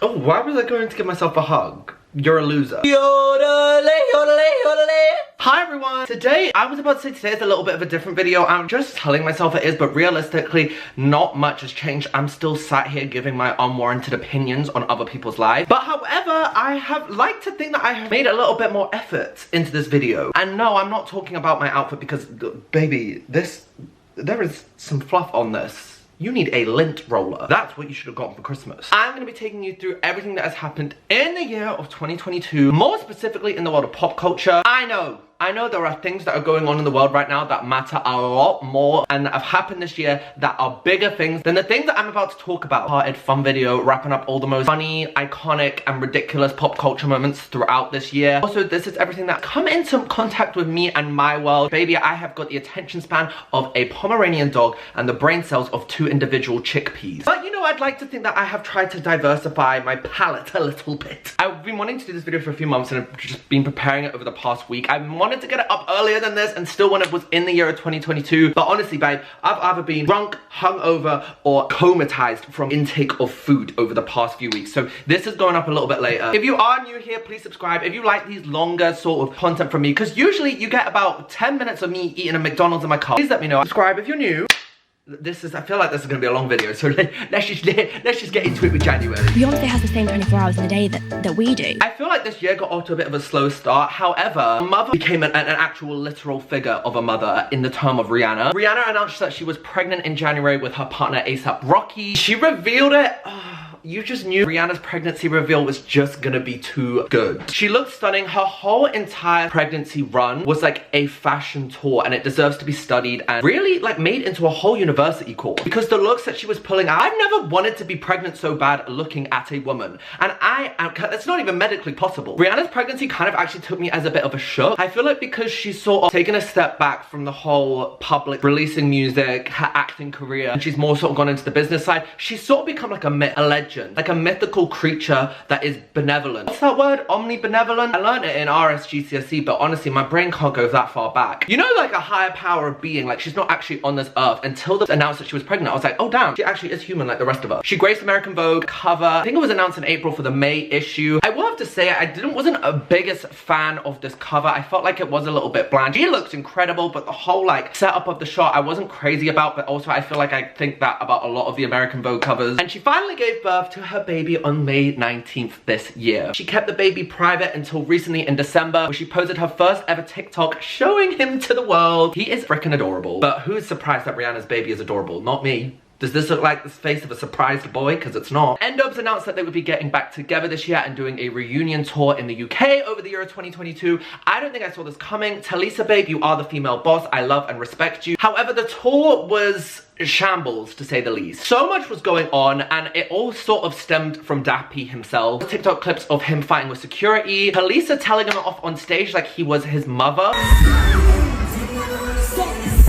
Oh, why was I going to give myself a hug? You're a loser. Hi everyone! Today, I was about to say today is a little bit of a different video. I'm just telling myself it is, but realistically, not much has changed. I'm still sat here giving my unwarranted opinions on other people's lives. But however, I have liked to think that I have made a little bit more effort into this video. And no, I'm not talking about my outfit because, baby, there is some fluff on this. You need a lint roller. That's what you should have gotten for Christmas. I'm going to be taking you through everything that has happened in the year of 2022, more specifically in the world of pop culture. I know there are things that are going on in the world right now that matter a lot more and that have happened this year that are bigger things than the things that I'm about to talk about. Parted fun video wrapping up all the most funny, iconic and ridiculous pop culture moments throughout this year. Also, this is everything that come into contact with me and my world. Baby, I have got the attention span of a Pomeranian dog and the brain cells of 2 individual chickpeas. But you know, I'd like to think that I have tried to diversify my palette a little bit. I've been wanting to do this video for a few months and I've just been preparing it over the past week. I wanted to get it up earlier than this and still when it was in the year of 2022. But honestly, babe, I've either been drunk, hungover, or comatized from intake of food over the past few weeks. So this is going up a little bit later. If you are new here, please subscribe. If you like these longer sort of content from me, because usually you get about 10 minutes of me eating a McDonald's in my car, please let me know. Subscribe if you're new. I feel like this is going to be a long video, so let's just get into it with January. Beyonce has the same 24 hours in a day that we do. I feel like this year got off to a bit of a slow start. However, mother became an actual literal figure of a mother in the term of Rihanna. Rihanna announced that she was pregnant in January with her partner A$AP Rocky. She revealed it. You just knew Rihanna's pregnancy reveal was just gonna be too good. She looked stunning. Her whole entire pregnancy run was like a fashion tour and it deserves to be studied and really like made into a whole university course because the looks that she was pulling out. I've never wanted to be pregnant so bad looking at a woman, and it's not even medically possible. Rihanna's pregnancy kind of actually took me as a bit of a shock. I feel like because she's sort of taken a step back from the whole public releasing music, her acting career, and she's more sort of gone into the business side, she's sort of become like a myth, a legend. Like a mythical creature that is benevolent. What's that word? Omnibenevolent? I learned it in RSGCSE, but honestly, my brain can't go that far back. You know, like a higher power of being, like she's not actually on this earth. Until they announced that she was pregnant, I was like, oh damn, she actually is human like the rest of us. She graced American Vogue cover. I think it was announced in April for the May issue. I will have to say, wasn't a biggest fan of this cover. I felt like it was a little bit bland. She looks incredible, but the whole like setup of the shot, I wasn't crazy about, but also I feel like I think that about a lot of the American Vogue covers. And she finally gave birth to her baby on May 19th this year. She kept the baby private until recently in December, where she posted her first ever TikTok showing him to the world. He is freaking adorable. But who's surprised that Rihanna's baby is adorable? Not me. Does this look like the face of a surprised boy? Because it's not. N-Dubz announced that they would be getting back together this year and doing a reunion tour in the UK over the year of 2022. I don't think I saw this coming. Talisa, babe, you are the female boss. I love and respect you. However, the tour was shambles, to say the least. So much was going on, and it all sort of stemmed from Dappy himself. TikTok clips of him fighting with security. Talisa telling him off on stage like he was his mother.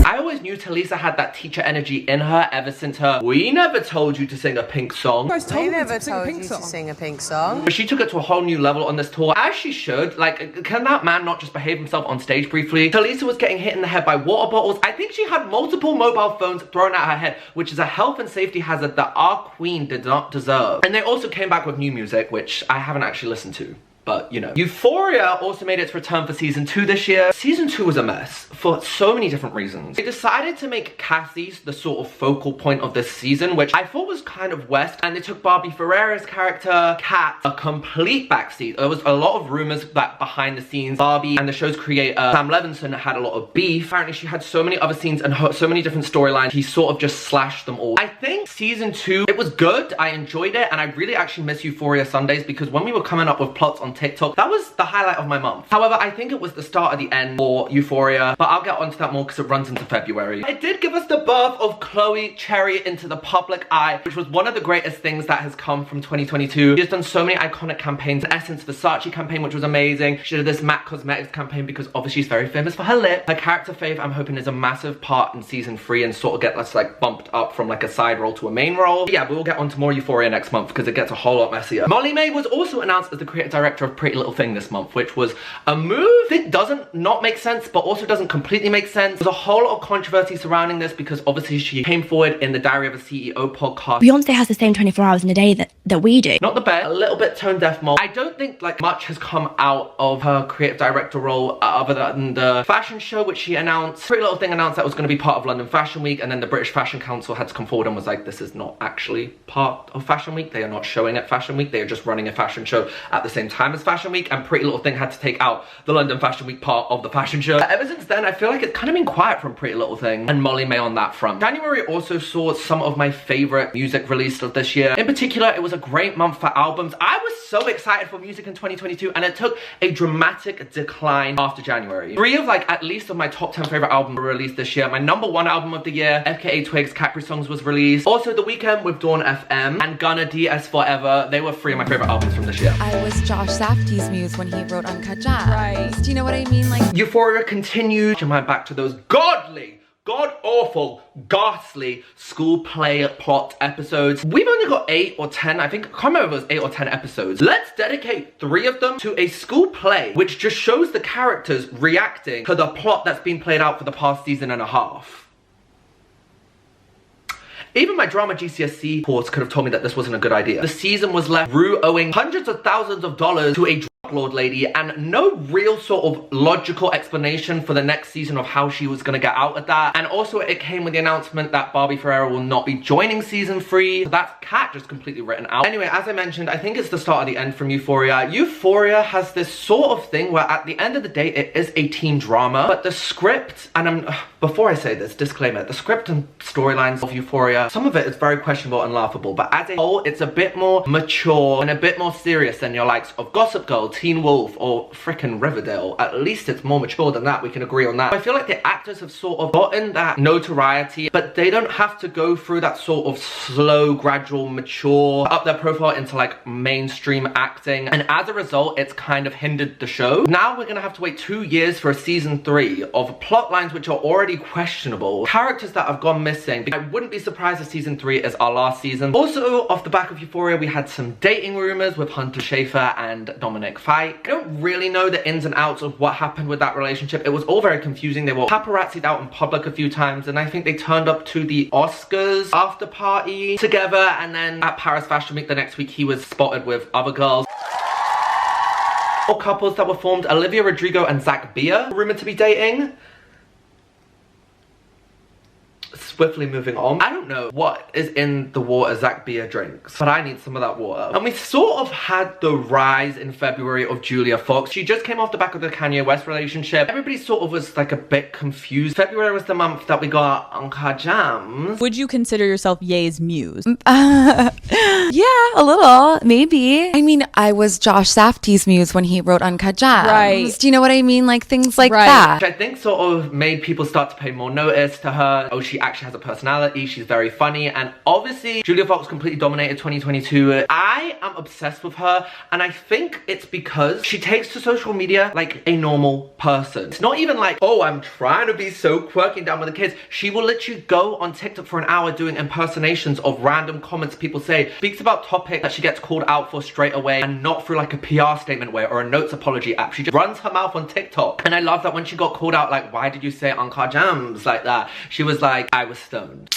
I always knew Talisa had that teacher energy in her ever since her "we never told you to sing a pink song." We never told you to sing a pink song. But she took it to a whole new level on this tour, as she should. Like, can that man not just behave himself on stage briefly? Talisa was getting hit in the head by water bottles. I think she had multiple mobile phones thrown at her head, which is a health and safety hazard that our queen did not deserve. And they also came back with new music, which I haven't actually listened to. But, you know. Euphoria also made its return for season 2 this year. Season 2 was a mess for so many different reasons. They decided to make Cassie the sort of focal point of this season, which I thought was kind of West, and they took Barbie Ferreira's character, Kat, a complete backseat. There was a lot of rumors that behind the scenes, Barbie and the show's creator, Sam Levinson, had a lot of beef. Apparently she had so many other scenes and so many different storylines, he sort of just slashed them all. I think season 2, it was good, I enjoyed it, and I really actually miss Euphoria Sundays because when we were coming up with plots on TikTok, that was the highlight of my month. However, I think it was the start of the end for Euphoria, but I'll get onto that more because it runs into February. It did give us the birth of Chloe Cherry into the public eye, which was one of the greatest things that has come from 2022. She has done so many iconic campaigns. The Essence Versace campaign, which was amazing. She did this MAC Cosmetics campaign because obviously she's very famous for her lip. Her character Faith, I'm hoping, is a massive part in season 3 and sort of get us like bumped up from like a side role to a main role. But yeah, we'll get onto more Euphoria next month because it gets a whole lot messier. Molly May was also announced as the creative director director of Pretty Little Thing this month, which was a move that doesn't not make sense, but also doesn't completely make sense. There's a whole lot of controversy surrounding this because obviously she came forward in the Diary of a CEO podcast. Beyonce has the same 24 hours in a day that we do. Not the best, a little bit tone deaf mold. I don't think like much has come out of her creative director role other than the fashion show which she announced. Pretty Little Thing announced that was going to be part of London Fashion Week, and then the British Fashion Council had to come forward and was like, this is not actually part of Fashion Week. They are not showing at Fashion Week. They are just running a fashion show at the same time as Fashion Week, and Pretty Little Thing had to take out the London Fashion Week part of the fashion show. Ever since then, I feel like it's kind of been quiet from Pretty Little Thing and Molly May on that front. January also saw some of my favorite music released of this year. In particular, it was a great month for albums. I was so excited for music in 2022, and it took a dramatic decline after January. 3 of like at least of my top 10 favorite albums were released this year. My #1 album of the year, FKA Twigs' Capri Songs, was released. Also The Weeknd with Dawn FM and Gunna DS Forever. They were 3 of my favorite albums from this year. I was Josh Safdie's muse when he wrote Uncut Gems. Right. Do you know what I mean? Like, Euphoria continued. Your mind back to those god-awful, ghastly school play plot episodes. We've only got 8 or 10, I think, I can't remember if it was 8 or 10 episodes. Let's dedicate 3 of them to a school play, which just shows the characters reacting to the plot that's been played out for the past season and a half. Even my drama GCSE course could have told me that this wasn't a good idea. The season was left Rue owing hundreds of thousands of dollars to a drug lord lady, and no real sort of logical explanation for the next season of how she was gonna get out of that. And also it came with the announcement that Barbie Ferreira will not be joining season 3. So that's cat just completely written out. Anyway, as I mentioned, I think it's the start of the end from Euphoria. Euphoria has this sort of thing where at the end of the day it is a teen drama, but the script, and before I say this, disclaimer, the script and storylines of Euphoria, some of it is very questionable and laughable, but as a whole, it's a bit more mature and a bit more serious than your likes of Gossip Girl, Teen Wolf, or frickin' Riverdale. At least it's more mature than that, we can agree on that. I feel like the actors have sort of gotten that notoriety, but they don't have to go through that sort of slow, gradual, mature, up their profile into like mainstream acting, and as a result, it's kind of hindered the show. Now we're gonna have to wait 2 years for a season 3 of plot lines which are already questionable, characters that have gone missing. I wouldn't be surprised if season 3 is our last season. Also, off the back of Euphoria, we had some dating rumors with Hunter Schafer and Dominic Fike. I don't really know the ins and outs of what happened with that relationship. It was all very confusing. They were paparazzi'd out in public a few times, and I think they turned up to the Oscars after party together, and then at Paris Fashion Week the next week he was spotted with other girls. All couples that were formed, Olivia Rodrigo and Zach Bia, rumored to be dating. Swiftly moving on. I don't know what is in the water Zach Bia drinks, but I need some of that water. And we sort of had the rise in February of Julia Fox. She just came off the back of the Kanye West relationship. Everybody sort of was like a bit confused. February was the month that we got Uncut Gems. Would you consider yourself Ye's muse? yeah, a little, maybe. I mean, I was Josh Safdie's muse when he wrote Uncut Gems. Right. Do you know what I mean? Like things like Right. that. Which I think sort of made people start to pay more notice to her. Oh, she actually has a personality, she's very funny, and obviously Julia Fox completely dominated 2022. I am obsessed with her, and I think it's because she takes to social media like a normal person. It's not even like, oh, I'm trying to be so quirky down with the kids. She will literally go on TikTok for an hour doing impersonations of random comments people say, speaks about topics that she gets called out for straight away, and not through like a PR statement way or a notes apology app. She just runs her mouth on TikTok. And I love that when she got called out, like, why did you say Uncut Gems like that? She was like, I was stoned.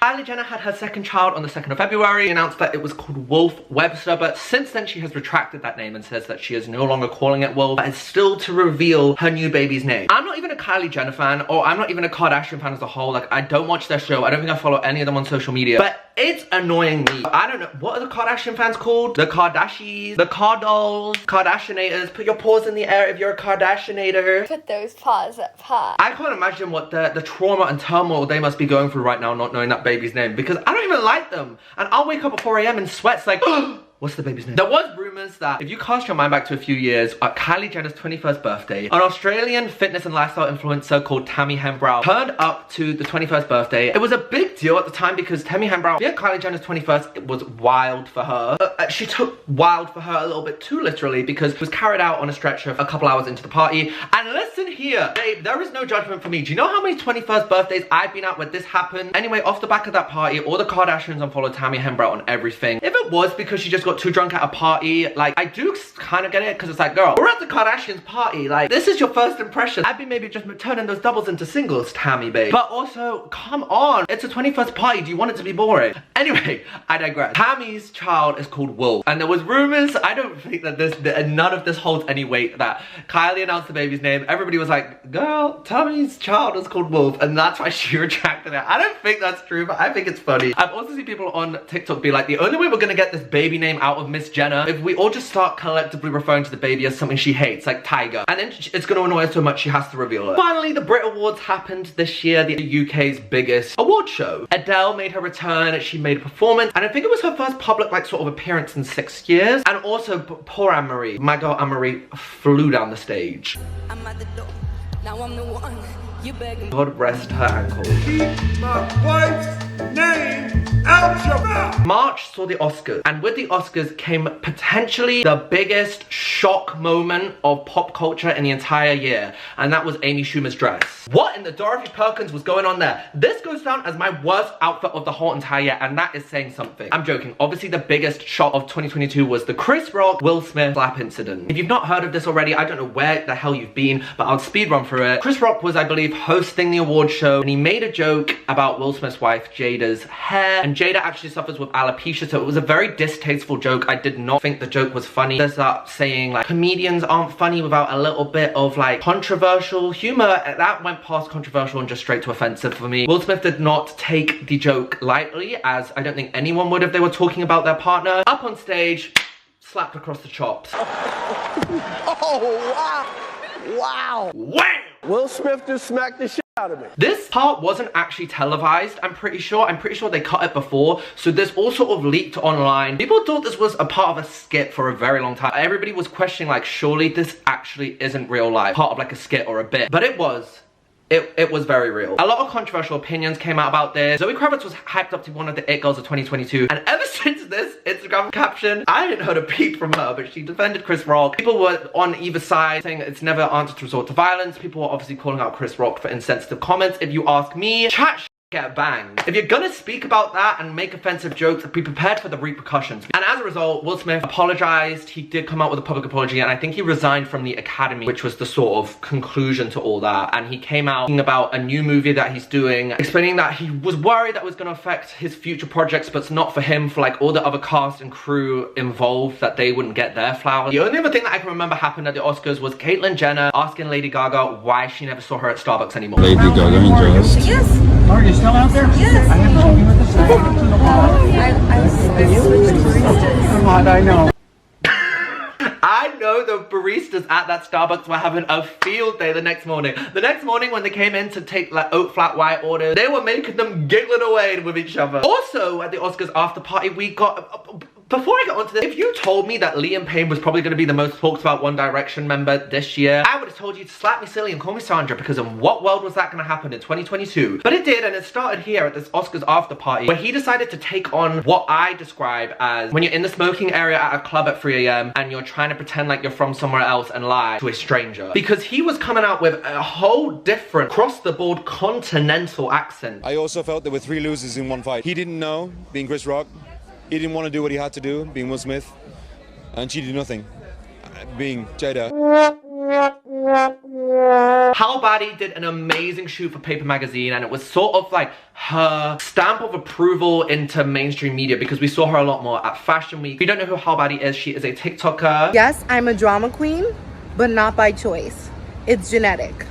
Kylie Jenner had her second child on the 2nd of February. She announced that it was called Wolf Webster, but since then she has retracted that name and says that she is no longer calling it Wolf, but is still to reveal her new baby's name. I'm not even a Kylie Jenner fan, or I'm not even a Kardashian fan as a whole. Like, I don't watch their show. I don't think I follow any of them on social media, but it's annoying me. I don't know, what are the Kardashian fans called? The Kardashians, the Cardolls, Kardashianators. Put your paws in the air if you're a Kardashianator. Put those paws up high. I can't imagine what the trauma and turmoil they must be going through right now not knowing that baby's name, because I don't even like them, and I'll wake up at 4 AM in sweats like, what's the baby's name? There was rumors that if you cast your mind back to a few years, at Kylie Jenner's 21st birthday, an Australian fitness and lifestyle influencer called Tammy Hembrow turned up to the 21st birthday. It was a big deal at the time because Tammy Hembrow, yeah, Kylie Jenner's 21st, it was wild for her. She took wild for her a little bit too literally, because it was carried out on a stretcher a couple hours into the party. And listen here, babe, there is no judgment for me. Do you know how many 21st birthdays I've been at where this happened? Anyway, off the back of that party, all the Kardashians unfollowed Tammy Hembrow on everything. If it was because she just got got too drunk at a party. Like, I do kind of get it, because it's like, girl, we're at the Kardashians party. Like, this is your first impression. I'd be maybe just turning those doubles into singles, Tammy, babe. But also, come on. It's a 21st party. Do you want it to be boring? Anyway, I digress. Tammy's child is called Wolf. And there was rumors, I don't think that none of this holds any weight, that Kylie announced the baby's name. Everybody was like, girl, Tammy's child is called Wolf. And that's why she retracted it. I don't think that's true, but I think it's funny. I've also seen people on TikTok be like, the only way we're gonna get this baby name out of Miss Jenner if we all just start collectively referring to the baby as something she hates, like Tiger. And then it's gonna annoy her so much she has to reveal it. Finally, the Brit Awards happened this year, the UK's biggest award show. Adele made her return, she made a performance, and I think it was her first public, like, sort of appearance in 6 years. And also, poor Anne-Marie. My girl Anne-Marie flew down the stage. I'm at the door. Now I'm the one. You begging. God rest her ankle. Keep my wife's name out your mouth. March saw the Oscars, and with the Oscars came potentially the biggest shock moment of pop culture in the entire year, and that was Amy Schumer's dress. What in the Dorothy Perkins was going on there? This goes down as my worst outfit of the whole entire year, and that is saying something. I'm joking. Obviously, the biggest shock of 2022 was the Chris Rock, Will Smith slap incident. If you've not heard of this already, I don't know where the hell you've been, but I'll speed run through it. Chris Rock was, I believe, hosting the award show, and he made a joke about Will Smith's wife, Jada's hair, and Jada actually suffers with alopecia, so it was a very distasteful joke. I did not think the joke was funny. There's that saying, like, comedians aren't funny without a little bit of, like, controversial humor. That went past controversial and just straight to offensive for me. Will Smith did not take the joke lightly, as I don't think anyone would if they were talking about their partner. Up on stage, slapped across the chops. Oh, wow. Wow. Wham! Will Smith just smacked the shit out of me. This part wasn't actually televised, I'm pretty sure. I'm pretty sure they cut it before, so this all sort of leaked online. People thought this was a part of a skit for a very long time. Everybody was questioning, like, surely this actually isn't real life, part of like a skit or a bit. But it was. It was very real. A lot of controversial opinions came out about this. Zoe Kravitz was hyped up to be one of the it girls of 2022. And ever since this Instagram caption, I hadn't heard a peep from her, but she defended Chris Rock. People were on either side saying it's never answered to resort to violence. People were obviously calling out Chris Rock for insensitive comments. If you ask me, chat get banged. If you're gonna speak about that and make offensive jokes, be prepared for the repercussions. And as a result, Will Smith apologized. He did come out with a public apology, and I think he resigned from the Academy, which was the sort of conclusion to all that. And he came out talking about a new movie that he's doing, explaining that he was worried that it was gonna affect his future projects, but it's not for him, for like all the other cast and crew involved, that they wouldn't get their flowers. The only other thing that I can remember happened at the Oscars was Caitlyn Jenner asking Lady Gaga why she never saw her at Starbucks anymore. Lady Gaga enjoys. Yes. Are you still out there? Yes. I have to show you what this is. I switched baristas. I know. I know the baristas at that Starbucks were having a field day the next morning. The next morning when they came in to take like oat flat white orders, they were making them giggling away with each other. Also at the Oscars after party, we got... Before I get onto this, if you told me that Liam Payne was probably going to be the most talked about One Direction member this year, I would have told you to slap me silly and call me Sandra, because in what world was that going to happen in 2022? But it did, and it started here at this Oscars after party, where he decided to take on what I describe as when you're in the smoking area at a club at 3 AM and you're trying to pretend like you're from somewhere else and lie to a stranger. Because he was coming out with a whole different, cross-the-board continental accent. I also felt there were 3 losers in one fight. He didn't know, being Chris Rock. He didn't want to do what he had to do, being Will Smith. And she did nothing, being Jada. Halle Berry did an amazing shoot for Paper Magazine, and it was sort of like her stamp of approval into mainstream media, because we saw her a lot more at Fashion Week. If you don't know who Halle Berry is, she is a TikToker. Yes, I'm a drama queen, but not by choice. It's genetic.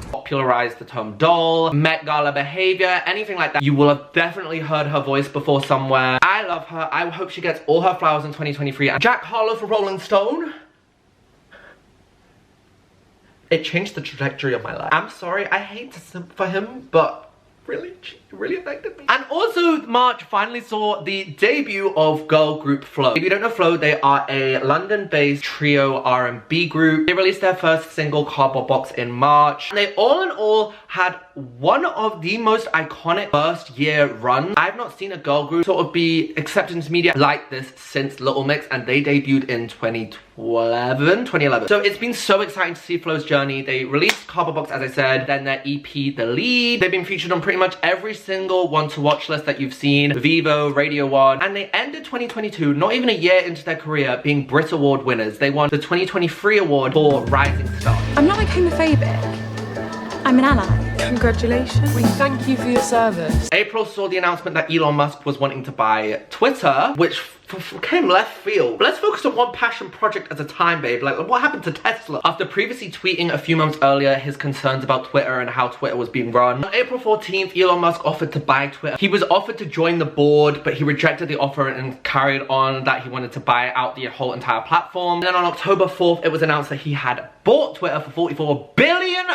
Popularized the term doll, Met Gala behavior, anything like that. You will have definitely heard her voice before somewhere. I love her. I hope she gets all her flowers in 2023. And Jack Harlow for Rolling Stone. It changed the trajectory of my life. I'm sorry, I hate to simp for him, but it really affected me. And also, March finally saw the debut of girl group Flow. If you don't know Flow, they are a London-based trio R&B group. They released their first single, Cardboard Box, in March. And they all in all had one of the most iconic first year runs. I've not seen a girl group sort of be accepted into media like this since Little Mix, and they debuted in 2012. 2011. So it's been so exciting to see Flo's journey. They released Cardboard Box, as I said, then their EP, The Lead. They've been featured on pretty much every single one to watch list that you've seen, Vivo, Radio 1, and they ended 2022, not even a year into their career, being Brit Award winners. They won the 2023 award for Rising Star. I'm not like homophobic. I'm an ally. Congratulations. We thank you for your service. April saw the announcement that Elon Musk was wanting to buy Twitter, which came left field. But let's focus on one passion project at a time, babe. Like, what happened to Tesla? After previously tweeting a few months earlier his concerns about Twitter and how Twitter was being run, on April 14th, Elon Musk offered to buy Twitter. He was offered to join the board, but he rejected the offer and carried on that he wanted to buy out the whole entire platform. And then on October 4th, it was announced that he had bought Twitter for $44 billion.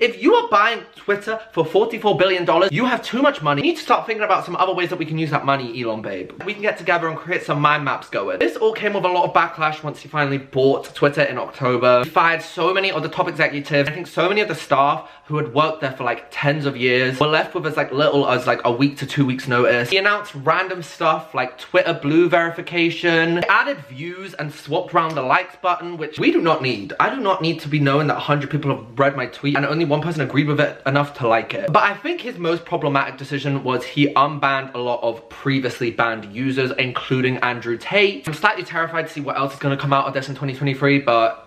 If you are buying Twitter for $44 billion, you have too much money. You need to start thinking about some other ways that we can use that money, Elon babe. We can get together and create some mind maps going. This all came with a lot of backlash once he finally bought Twitter in October. He fired so many of the top executives. I think so many of the staff who had worked there for like tens of years were left with as like little as like a week to 2 weeks notice. He announced random stuff like Twitter Blue verification, added views and swapped around the likes button, which we do not need. I do not need to be knowing that 100 people have read my tweet and only one person agreed with it enough to like it. But I think his most problematic decision was he unbanned a lot of previously banned users, including Andrew Tate. I'm slightly terrified to see what else is going to come out of this in 2023, but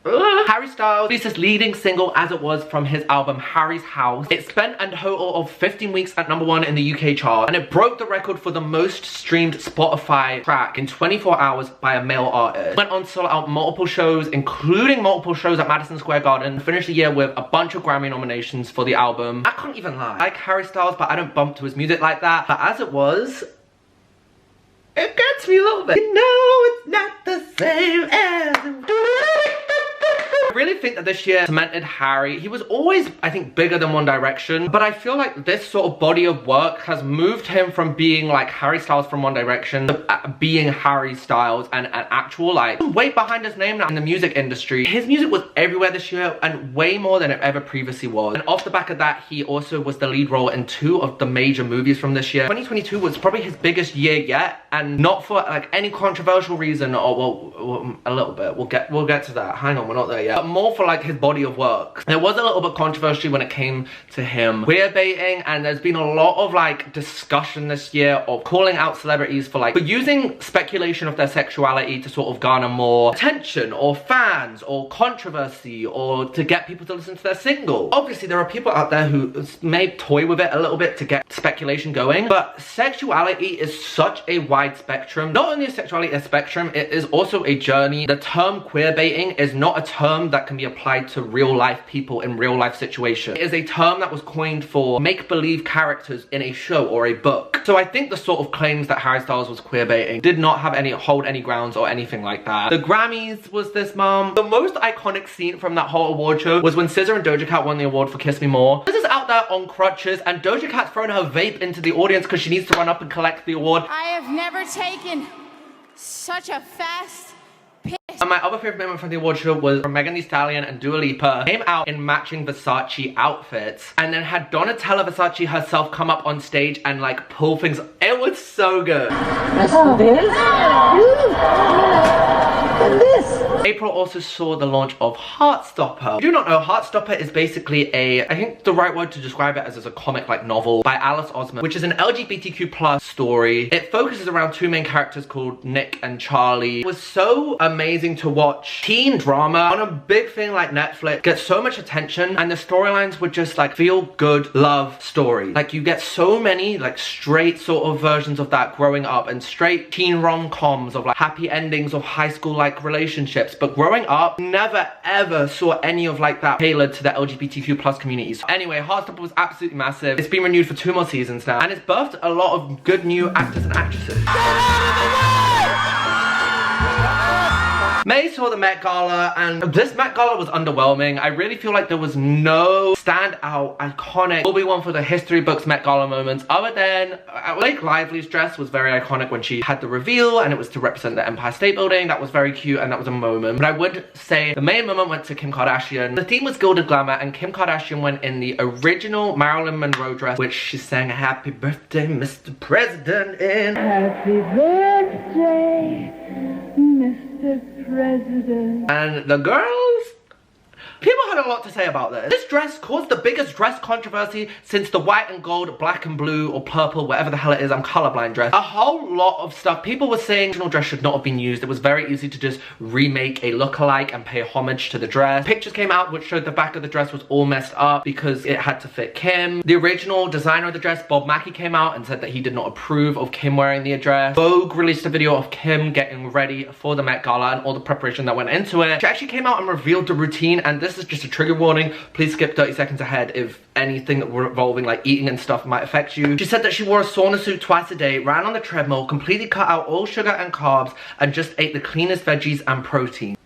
Harry Styles released his leading single As It Was from his album Harry's House. It spent a total of 15 weeks at #1 in the UK chart, and it broke the record for the most streamed Spotify track in 24 hours by a male artist. Went on to sell out multiple shows, including multiple shows at Madison Square Garden. Finished the year with a bunch of Grammy nominations for the album. I can't even lie. I like Harry Styles, but I don't bump to his music like that. But As It Was, it gets me a little bit. You know it's not the same as I really think that this year cemented Harry. He was always, I think, bigger than One Direction, but I feel like this sort of body of work has moved him from being like Harry Styles from One Direction to being Harry Styles and an actual like weight behind his name now in the music industry. His music was everywhere this year and way more than it ever previously was. And off the back of that, he also was the lead role in 2 of the major movies from this year. 2022 was probably his biggest year yet, and not for like any controversial reason, or well, a little bit. We'll get to that. Hang on, we're not there yet. But more for like his body of work. There was a little bit controversy when it came to him queer baiting, and there's been a lot of like discussion this year of calling out celebrities for using speculation of their sexuality to sort of garner more attention or fans or controversy or to get people to listen to their single. Obviously there are people out there who may toy with it a little bit to get speculation going, but sexuality is such a wide spectrum. Not only is sexuality a spectrum, it is also a journey. The term queer baiting is not a term that can be applied to real life people in real life situations. It is a term that was coined for make-believe characters in a show or a book. So I think the sort of claims that Harry Styles was queer baiting did not have hold any grounds or anything like that. The Grammys was this mom. The most iconic scene from that whole award show was when SZA and Doja Cat won the award for Kiss Me More. SZA's out there on crutches and Doja Cat's throwing her vape into the audience because she needs to run up and collect the award. I have never taken such a fast piss. And my other favorite moment from the award show was when Megan Thee Stallion and Dua Lipa came out in matching Versace outfits and then had Donatella Versace herself come up on stage and like pull things. It was so good. April also saw the launch of Heartstopper. If you do not know, Heartstopper is basically I think the right word to describe it as a comic like novel by Alice Osman, which is an LGBTQ+ story. It focuses around 2 main characters called Nick and Charlie. It was so amazing to watch teen drama on a big thing like Netflix get so much attention, and the storylines were just like feel good love story. Like you get so many like straight sort of versions of that growing up, and straight teen rom-coms of like happy endings of high school like relationships. But growing up, never ever saw any of like that tailored to the LGBTQ+ communities. Anyway, Heartstopper was absolutely massive. It's been renewed for 2 more seasons now, and it's birthed a lot of good new actors and actresses. May saw the Met Gala, and this Met Gala was underwhelming. I really feel like there was no standout, iconic, will be one for the history books Met Gala moments, other than Blake Lively's dress was very iconic when she had the reveal, and it was to represent the Empire State Building. That was very cute, and that was a moment. But I would say the main moment went to Kim Kardashian. The theme was Gilded Glamour, and Kim Kardashian went in the original Marilyn Monroe dress, which she sang Happy Birthday, Mr. President in. Happy birthday, Mr. President. And the girls, people had a lot to say about this. This dress caused the biggest dress controversy since the white and gold, black and blue, or purple, whatever the hell it is, I'm colorblind dress. A whole lot of stuff. People were saying the original dress should not have been used. It was very easy to just remake a lookalike and pay homage to the dress. Pictures came out which showed the back of the dress was all messed up because it had to fit Kim. The original designer of the dress, Bob Mackie, came out and said that he did not approve of Kim wearing the dress. Vogue released a video of Kim getting ready for the Met Gala and all the preparation that went into it. She actually came out and revealed the routine, and this is just a trigger warning. Please skip 30 seconds ahead if anything involving like eating and stuff might affect you. She said that she wore a sauna suit twice a day, ran on the treadmill, completely cut out all sugar and carbs, and just ate the cleanest veggies and protein.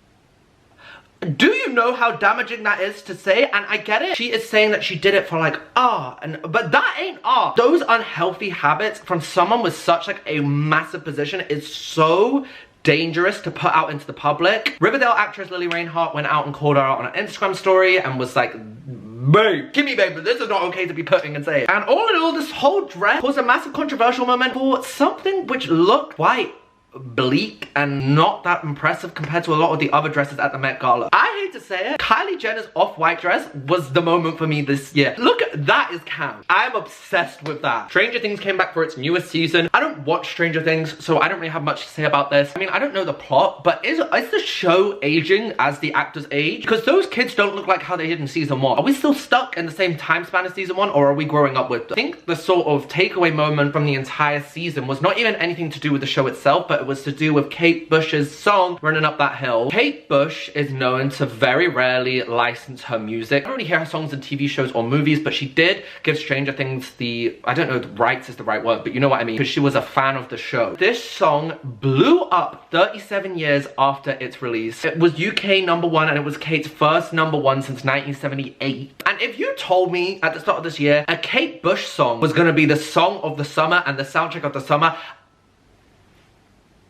Do you know how damaging that is to say? And I get it. She is saying that she did it for like but that ain't art. Those unhealthy habits from someone with such like a massive position is so dangerous to put out into the public. Riverdale actress Lily Reinhart went out and called her out on an Instagram story and was like, babe, Kimmy babe, this is not okay to be putting and saying. And all in all, this whole dress caused a massive controversial moment for something which looked quite bleak and not that impressive compared to a lot of the other dresses at the Met Gala. I hate to say it, Kylie Jenner's off-white dress was the moment for me this year. Look, that is camp. I'm obsessed with that. Stranger Things came back for its newest season. I don't watch Stranger Things, so I don't really have much to say about this. I mean, I don't know the plot, but is the show aging as the actors age? Because those kids don't look like how they did in season 1. Are we still stuck in the same time span as season 1, or are we growing up with them? I think the sort of takeaway moment from the entire season was not even anything to do with the show itself, but it was to do with Kate Bush's song, Running Up That Hill. Kate Bush is known to very rarely license her music. I don't really hear her songs in TV shows or movies, but she did give Stranger Things the, I don't know if rights is the right word, but you know what I mean, because she was a fan of the show. This song blew up 37 years after its release. It was UK #1, and it was Kate's first #1 since 1978. And if you told me at the start of this year a Kate Bush song was gonna be the song of the summer and the soundtrack of the summer,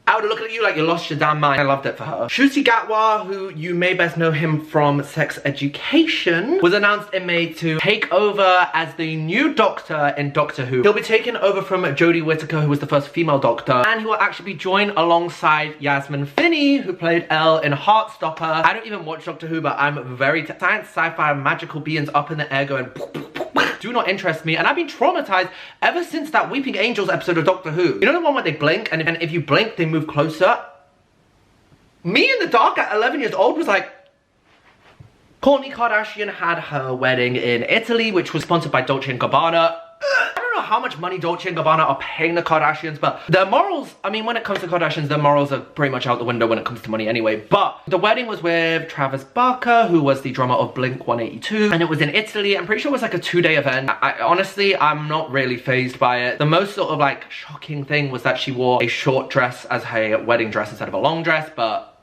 I would look at you like you lost your damn mind. I loved it for her. Shusi Gatwa, who you may best know him from Sex Education, was announced in May to take over as the new Doctor in Doctor Who. He'll be taking over from Jodie Whittaker, who was the first female Doctor, and he will actually be joined alongside Yasmin Finney, who played Elle in Heartstopper. I don't even watch Doctor Who, but I'm very science, sci-fi, magical beings up in the air going do not interest me, and I've been traumatized ever since that Weeping Angels episode of Doctor Who. You know the one where they blink, and if you blink, they move closer? Me in the dark at 11 years old was like, Kourtney Kardashian had her wedding in Italy, which was sponsored by Dolce & Gabbana. I don't know how much money Dolce & Gabbana are paying the Kardashians, but their morals, I mean, when it comes to Kardashians, their morals are pretty much out the window when it comes to money anyway. But the wedding was with Travis Barker, who was the drummer of Blink-182, and it was in Italy. I'm pretty sure it was like a 2-day event. Honestly, I'm not really fazed by it. The most sort of like shocking thing was that she wore a short dress as her wedding dress instead of a long dress, but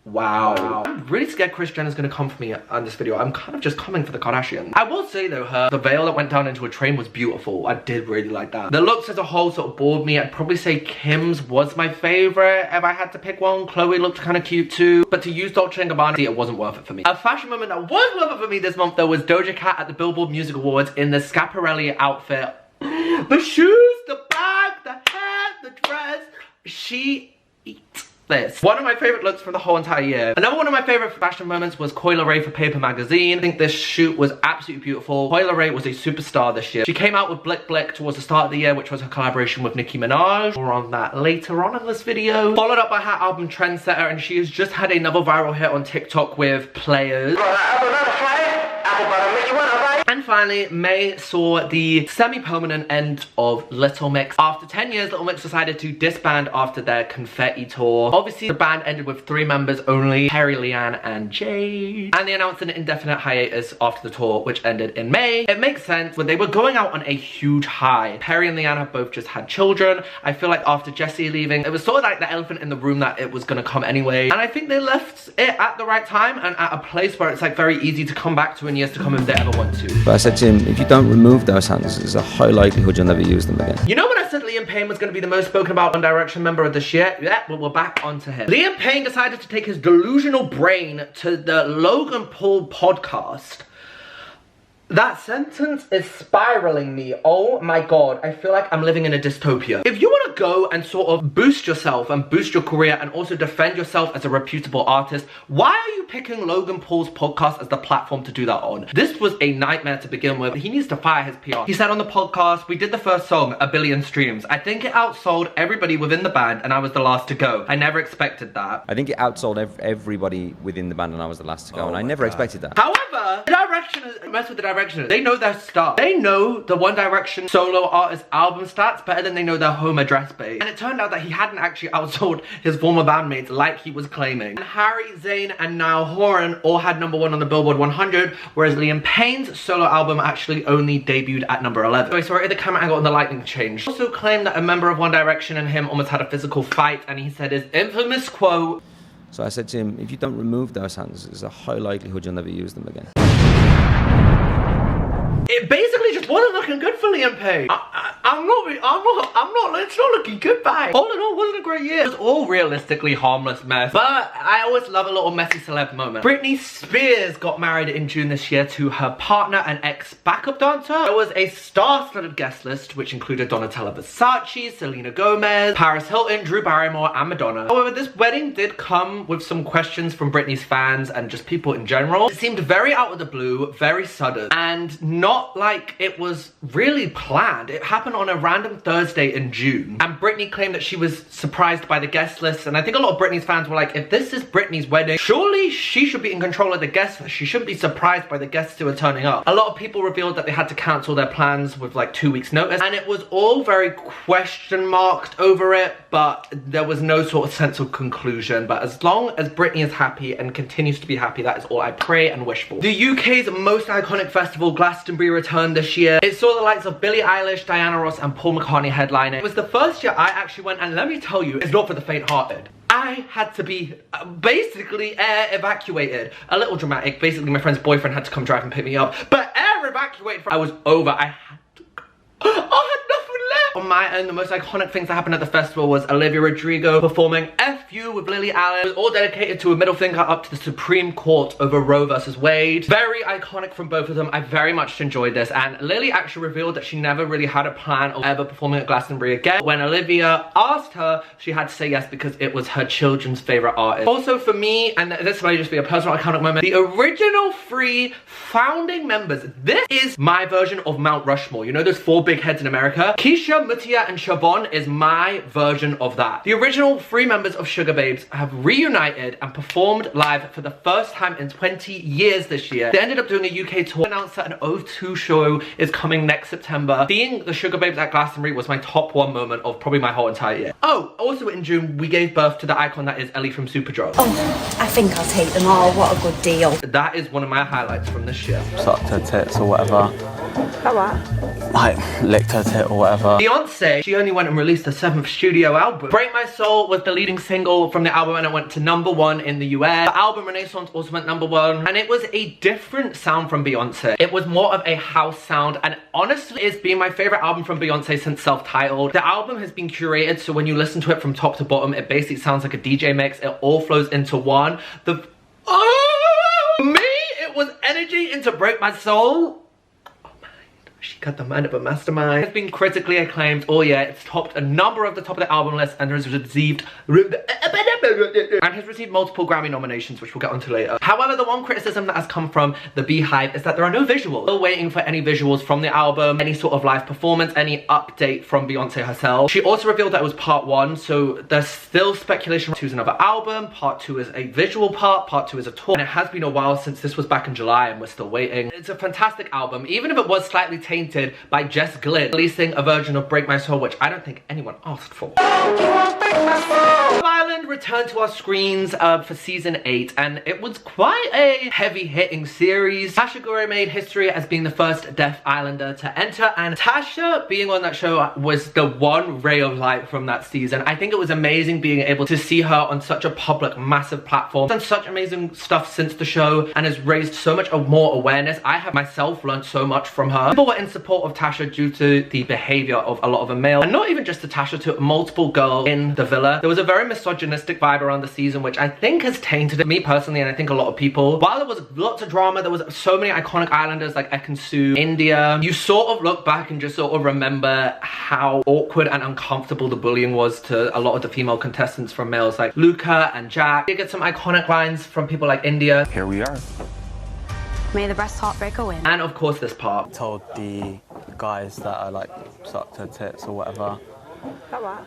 wow. I'm really scared Kris Jenner's gonna come for me on this video. I'm kind of just coming for the Kardashians. I will say though, the veil that went down into a train was beautiful. I did really like that. The looks as a whole sort of bored me. I'd probably say Kim's was my favorite if I had to pick one. Chloe looked kind of cute too. But to use Dolce & Gabbana, it wasn't worth it for me. A fashion moment that was worth it for me this month though was Doja Cat at the Billboard Music Awards in the Schiaparelli outfit. The shoes, the bag, the hair, the dress. She eats this. One of my favorite looks for the whole entire year. Another one of my favorite fashion moments was Coi Leray for Paper Magazine. I think this shoot was absolutely beautiful. Coi Leray was a superstar this year. She came out with Blick Blick towards the start of the year, which was her collaboration with Nicki Minaj. More on that later on in this video. Followed up by her album Trendsetter, and she has just had another viral hit on TikTok with Players. And finally, May saw the semi-permanent end of Little Mix. After 10 years, Little Mix decided to disband after their confetti tour. Obviously, the band ended with 3 members only, Perry, Leanne, and Jade. And they announced an indefinite hiatus after the tour, which ended in May. It makes sense, when they were going out on a huge high. Perry and Leanne have both just had children. I feel like after Jessie leaving, it was sort of like the elephant in the room that it was gonna come anyway. And I think they left it at the right time and at a place where it's like very easy to come back to in years to come if they ever want to. But I said to him, if you don't remove those hands, there's a high likelihood you'll never use them again. You know when I said Liam Payne was going to be the most spoken about One Direction member of this year? Yeah, well, we're back onto him. Liam Payne decided to take his delusional brain to the Logan Paul podcast. That sentence is spiraling me. Oh my god, I feel like I'm living in a dystopia. If you want to go and sort of boost yourself and boost your career and also defend yourself as a reputable artist, why are you picking Logan Paul's podcast as the platform to do that on? This was a nightmare to begin with. He needs to fire his PR. He said on the podcast, we did the first song, 1 billion streams. I think it outsold everybody within the band and I was the last to go. I never expected that. I think it outsold everybody within the band and I was the last to go, and I never expected that. However, the Directioners, mess with the Directioners. They know their stuff. They know the One Direction solo artist album stats better than they know their home address base. And it turned out that he hadn't actually outsold his former bandmates like he was claiming. And Harry, Zayn, and Niall Horan all had #1 on the Billboard 100, whereas Liam Payne's solo album actually only debuted at number 11. Anyway, sorry, the camera angle and the lighting changed. He also claimed that a member of One Direction and him almost had a physical fight, and he said his infamous quote. So I said to him, if you don't remove those hands, there's a high likelihood you'll never use them again. It basically just wasn't looking good for Liam Payne. It's not looking good, bye. All in all, wasn't a great year. It was all realistically harmless mess, but I always love a little messy celeb moment. Britney Spears got married in June this year to her partner and ex-backup dancer. There was a star-studded guest list, which included Donatella Versace, Selena Gomez, Paris Hilton, Drew Barrymore, and Madonna. However, this wedding did come with some questions from Britney's fans and just people in general. It seemed very out of the blue, very sudden, and not like it was really planned. It happened on a random Thursday in June, and Britney claimed that she was surprised by the guest list, and I think a lot of Britney's fans were like, if this is Britney's wedding, surely she should be in control of the guest list. She shouldn't be surprised by the guests who are turning up. A lot of people revealed that they had to cancel their plans with like 2 weeks notice, and it was all very question marked over it, but there was no sort of sense of conclusion. But as long as Britney is happy and continues to be happy, that is all I pray and wish for. The UK's most iconic festival, Glastonbury, returned this year. It saw the likes of Billie Eilish, Diana Ross, and Paul McCartney headlining. It was the first year I actually went, and let me tell you, it's not for the faint-hearted. I had to be basically air evacuated. A little dramatic. Basically, my friend's boyfriend had to come drive and pick me up, but air evacuated. I was over. I had to go. I had nothing left. On my end, the most iconic things that happened at the festival was Olivia Rodrigo performing F You with Lily Allen. It was all dedicated to a middle finger up to the Supreme Court over Roe versus Wade. Very iconic from both of them. I very much enjoyed this, and Lily actually revealed that she never really had a plan of ever performing at Glastonbury again. When Olivia asked her, she had to say yes because it was her children's favorite artist. Also for me, and this might just be a personal iconic moment, the original 3 founding members. This is my version of Mount Rushmore. You know those 4 big heads in America? Keisha, Mutia, and Siobhan is my version of that. The original 3 members of Sugar Babes have reunited and performed live for the first time in 20 years this year. They ended up doing a UK tour, announced that an O2 show is coming next September. Seeing the Sugar Babes at Glastonbury was my top 1 moment of probably my whole entire year. Oh, also in June, we gave birth to the icon that is Ellie from Superdrug. Oh, I think I'll take them all. What a good deal. That is one of my highlights from this year. Sucked her tits or whatever. How what? Like, licked her tit or whatever. Beyonce, she only went and released her 7th studio album. Break My Soul was the leading single from the album, and it went to #1 in the US. The album Renaissance also went #1, and it was a different sound from Beyonce. It was more of a house sound, and honestly, it's been my favorite album from Beyonce since Self-Titled. The album has been curated, so when you listen to it from top to bottom, it basically sounds like a DJ mix. It all flows into one. For me, it was energy into Break My Soul. She got the mind of a mastermind. It's been critically acclaimed. Oh yeah, it's topped a number of the top of the album list and has received multiple Grammy nominations, which we'll get onto later. However, the one criticism that has come from the Beehive is that there are no visuals. Still waiting for any visuals from the album, any sort of live performance, any update from Beyonce herself. She also revealed that it was part 1, so there's still speculation. 2 is another album, part 2 is a visual part 2 is a tour, and it has been a while since this was back in July and we're still waiting. It's a fantastic album, even if it was slightly tainted by Jess Glynn releasing a version of Break My Soul, which I don't think anyone asked for. Love Island returned to our screens for season 8, and it was quite a heavy-hitting series. Tasha Gore made history as being the first deaf islander to enter, and Tasha being on that show was the one ray of light from that season. I think it was amazing being able to see her on such a public, massive platform. She's done such amazing stuff since the show and has raised so much more awareness. I have myself learned so much from her. People were in support of Tasha due to the behavior of a lot of the male, and not even just to Tasha, to multiple girls in the villa. There was a very misogynistic vibe around the season, which I think has tainted me personally, and I think a lot of people. While there was lots of drama, there was so many iconic islanders like Ekansu, India. You sort of look back and just sort of remember how awkward and uncomfortable the bullying was to a lot of the female contestants from males like Luca and Jack. You get some iconic lines from people like India. Here we are. May the best heartbreaker win. And of course this part. Told the guys that I like sucked her tits or whatever. That what?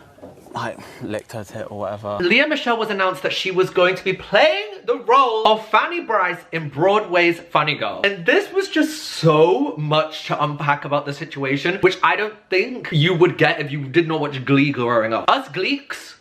Like licked her tit or whatever. Lea Michele was announced that she was going to be playing the role of Fanny Bryce in Broadway's Funny Girl. And this was just so much to unpack about the situation, which I don't think you would get if you did not watch Glee growing up. Us Gleeks,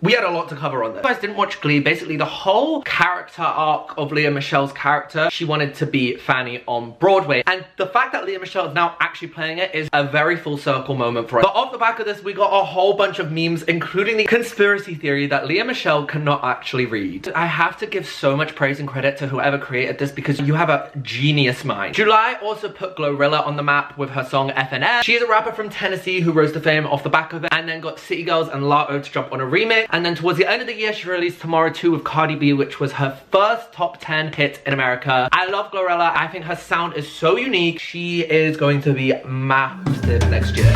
we had a lot to cover on this. If you guys didn't watch Glee, basically the whole character arc of Lea Michele's character, she wanted to be Fanny on Broadway. And the fact that Lea Michele is now actually playing it is a very full circle moment for us. But off the back of this, we got a whole bunch of memes, including the conspiracy theory that Lea Michele cannot actually read. I have to give so much praise and credit to whoever created this because you have a genius mind. July also put Glorilla on the map with her song FNF. She is a rapper from Tennessee who rose to fame off the back of it, and then got City Girls and Lato to jump on a remix. And then towards the end of the year, she released Tomorrow 2 with Cardi B, which was her first top 10 hit in America. I love Glorilla. I think her sound is so unique. She is going to be massive next year.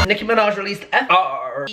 Nicki Minaj released FR8K,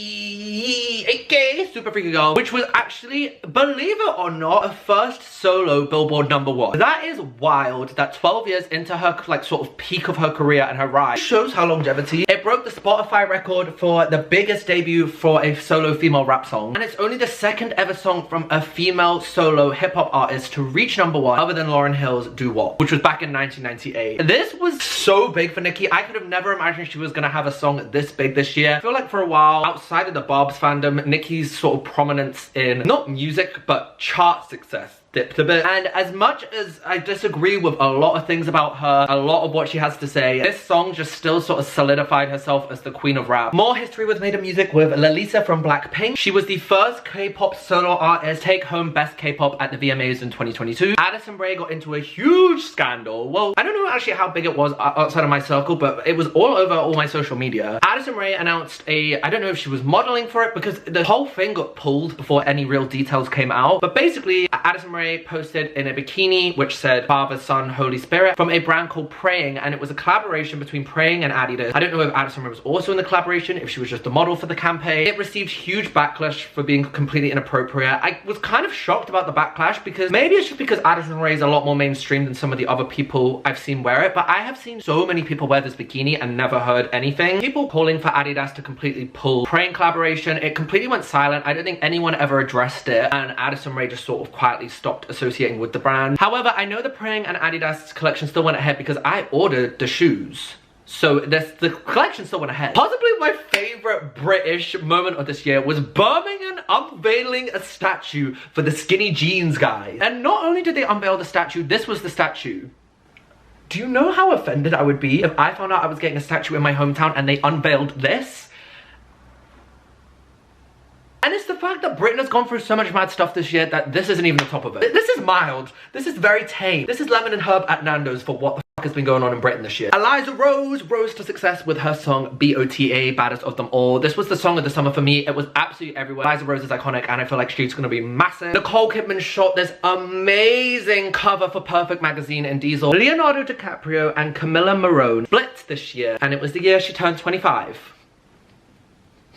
Super Freaky Girl, which was actually, believe it or not, a first solo Billboard #1. That is wild that 12 years into her like sort of peak of her career and her rise shows her longevity. It broke the Spotify record for the biggest debut for a solo female rap song, and it's only the second ever song from a female solo hip-hop artist to reach #1 other than Lauryn Hill's Do What, which was back in 1998. This was so big for Nicki. I could have never imagined she was gonna have a song this big this year. I feel like for a while, outside of the Barb's fandom, Nicki's sort of prominence in not music but chart success dipped a bit. And as much as I disagree with a lot of things about her, a lot of what she has to say, this song just still sort of solidified herself as the queen of rap. More history was made of music with Lalisa from Blackpink. She was the first K-pop solo artist to take home Best K-pop at the VMAs in 2022. Addison Rae got into a huge scandal. Well, I don't know actually how big it was outside of my circle, but it was all over all my social media. Addison Rae announced I don't know if she was modeling for it because the whole thing got pulled before any real details came out. But basically, Addison Rae posted in a bikini which said Father, Son, Holy Spirit from a brand called Praying, and it was a collaboration between Praying and Adidas. I don't know if Addison Rae was also in the collaboration, if she was just a model for the campaign. It received huge backlash for being completely inappropriate. I was kind of shocked about the backlash because maybe it's just because Addison Rae is a lot more mainstream than some of the other people I've seen wear it, but I have seen so many people wear this bikini and never heard anything. People calling for Adidas to completely pull Praying collaboration. It completely went silent. I don't think anyone ever addressed it, and Addison Rae just sort of quietly stopped associating with the brand. However, I know the Praying and Adidas collection still went ahead because I ordered the shoes. So the collection still went ahead. Possibly my favorite British moment of this year was Birmingham unveiling a statue for the skinny jeans guy. And not only did they unveil the statue, this was the statue. Do you know how offended I would be if I found out I was getting a statue in my hometown and they unveiled this? And it's the fact that Britain has gone through so much mad stuff this year that this isn't even the top of it. This is mild. This is very tame. This is lemon and herb at Nando's for what the has been going on in Britain this year. Eliza Rose rose to success with her song BOTA, Baddest of Them All. This was the song of the summer for me. It was absolutely everywhere. Eliza Rose is iconic and I feel like she's gonna be massive. Nicole Kidman shot this amazing cover for Perfect magazine in Diesel. Leonardo DiCaprio and Camilla Morrone split this year and it was the year she turned 25.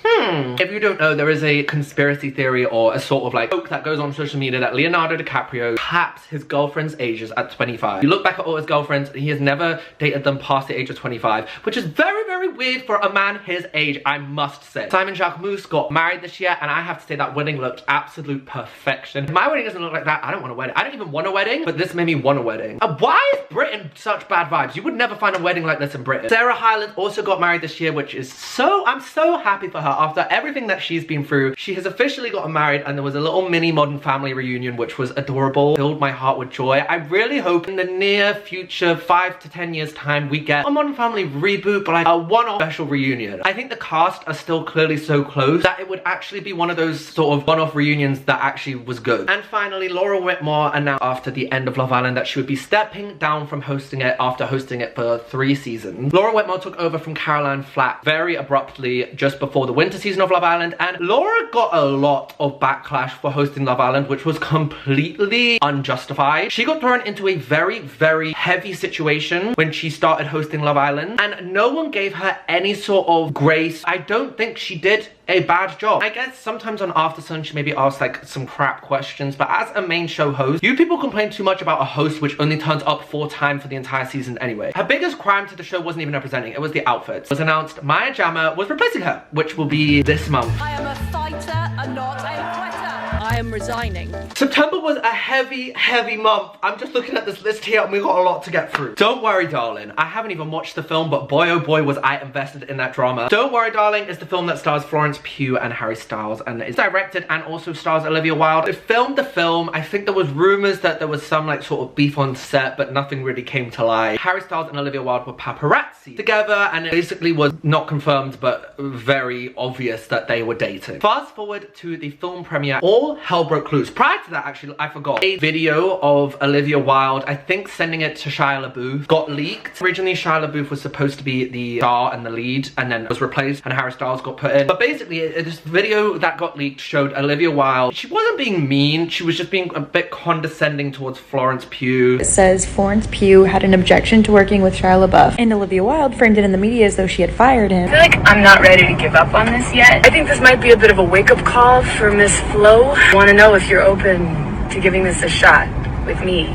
If you don't know, there is a conspiracy theory or a sort of like joke that goes on social media that Leonardo DiCaprio caps his girlfriend's ages at 25. You look back at all his girlfriends, he has never dated them past the age of 25, which is very, very weird for a man his age, I must say. Simon Jacquemus got married this year and I have to say that wedding looked absolute perfection. If my wedding doesn't look like that, I don't want a wedding. I don't even want a wedding, but this made me want a wedding. Why is Britain such bad vibes? You would never find a wedding like this in Britain. Sarah Hyland also got married this year, which is I'm so happy for her. After everything that she's been through, she has officially gotten married and there was a little mini Modern Family reunion which was adorable, filled my heart with joy. I really hope in the near future, 5 to 10 years time, we get a Modern Family reboot, but like a one-off special reunion. I think the cast are still clearly so close that it would actually be one of those sort of one-off reunions that actually was good. And finally, Laura Whitmore announced after the end of Love Island that she would be stepping down from hosting it after hosting it for 3 seasons. Laura Whitmore took over from Caroline Flack very abruptly just before the winter season of Love Island, and Laura got a lot of backlash for hosting Love Island, which was completely unjustified. She got thrown into a very, very heavy situation when she started hosting Love Island, and no one gave her any sort of grace. I don't think she did a bad job. I guess sometimes on Aftersun she maybe asked like some crap questions, but as a main show host, you people complain too much about a host which only turns up 4 times for the entire season anyway. Her biggest crime to the show wasn't even her presenting, it was the outfits. It was announced Maya Jama was replacing her, which will be this month. I am a fighter and not a quitter. I am resigning. September was a heavy, heavy month. I'm just looking at this list here and we got a lot to get through. Don't worry, darling. I haven't even watched the film, but boy oh boy was I invested in that drama. Don't Worry, Darling is the film that stars Florence Pugh and Harry Styles and is directed and also stars Olivia Wilde. They filmed the film. I think there was rumors that there was some like sort of beef on set, but nothing really came to light. Harry Styles and Olivia Wilde were paparazzi together and it basically was not confirmed but very obvious that they were dating. Fast forward to the film premiere, all hell broke loose. Prior to that, actually, I forgot. A video of Olivia Wilde, I think sending it to Shia LaBeouf, got leaked. Originally, Shia LaBeouf was supposed to be the star and the lead, and then was replaced, and Harry Styles got put in. But basically, this video that got leaked showed Olivia Wilde. She wasn't being mean, she was just being a bit condescending towards Florence Pugh. It says Florence Pugh had an objection to working with Shia LaBeouf, and Olivia Wilde framed it in the media as though she had fired him. I feel like I'm not ready to give up on this yet. I think this might be a bit of a wake-up call for Miss Flo. I want to know if you're open to giving this a shot with me,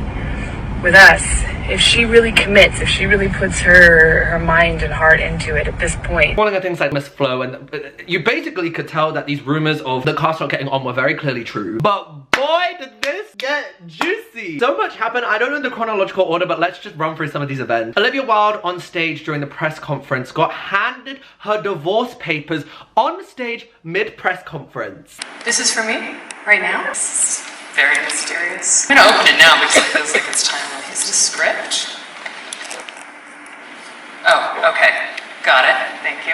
with us. If she really commits, if she really puts her mind and heart into it at this point. One of the things like Miss Flo, and you basically could tell that these rumors of the cast not getting on were very clearly true. But boy, did this get juicy. So much happened. I don't know the chronological order, but let's just run through some of these events. Olivia Wilde on stage during the press conference got handed her divorce papers on stage mid-press conference. This is for me, right now. This is very mysterious. I'm gonna open it now because it feels like it's timely. Is this script? Oh, okay. Got it. Thank you.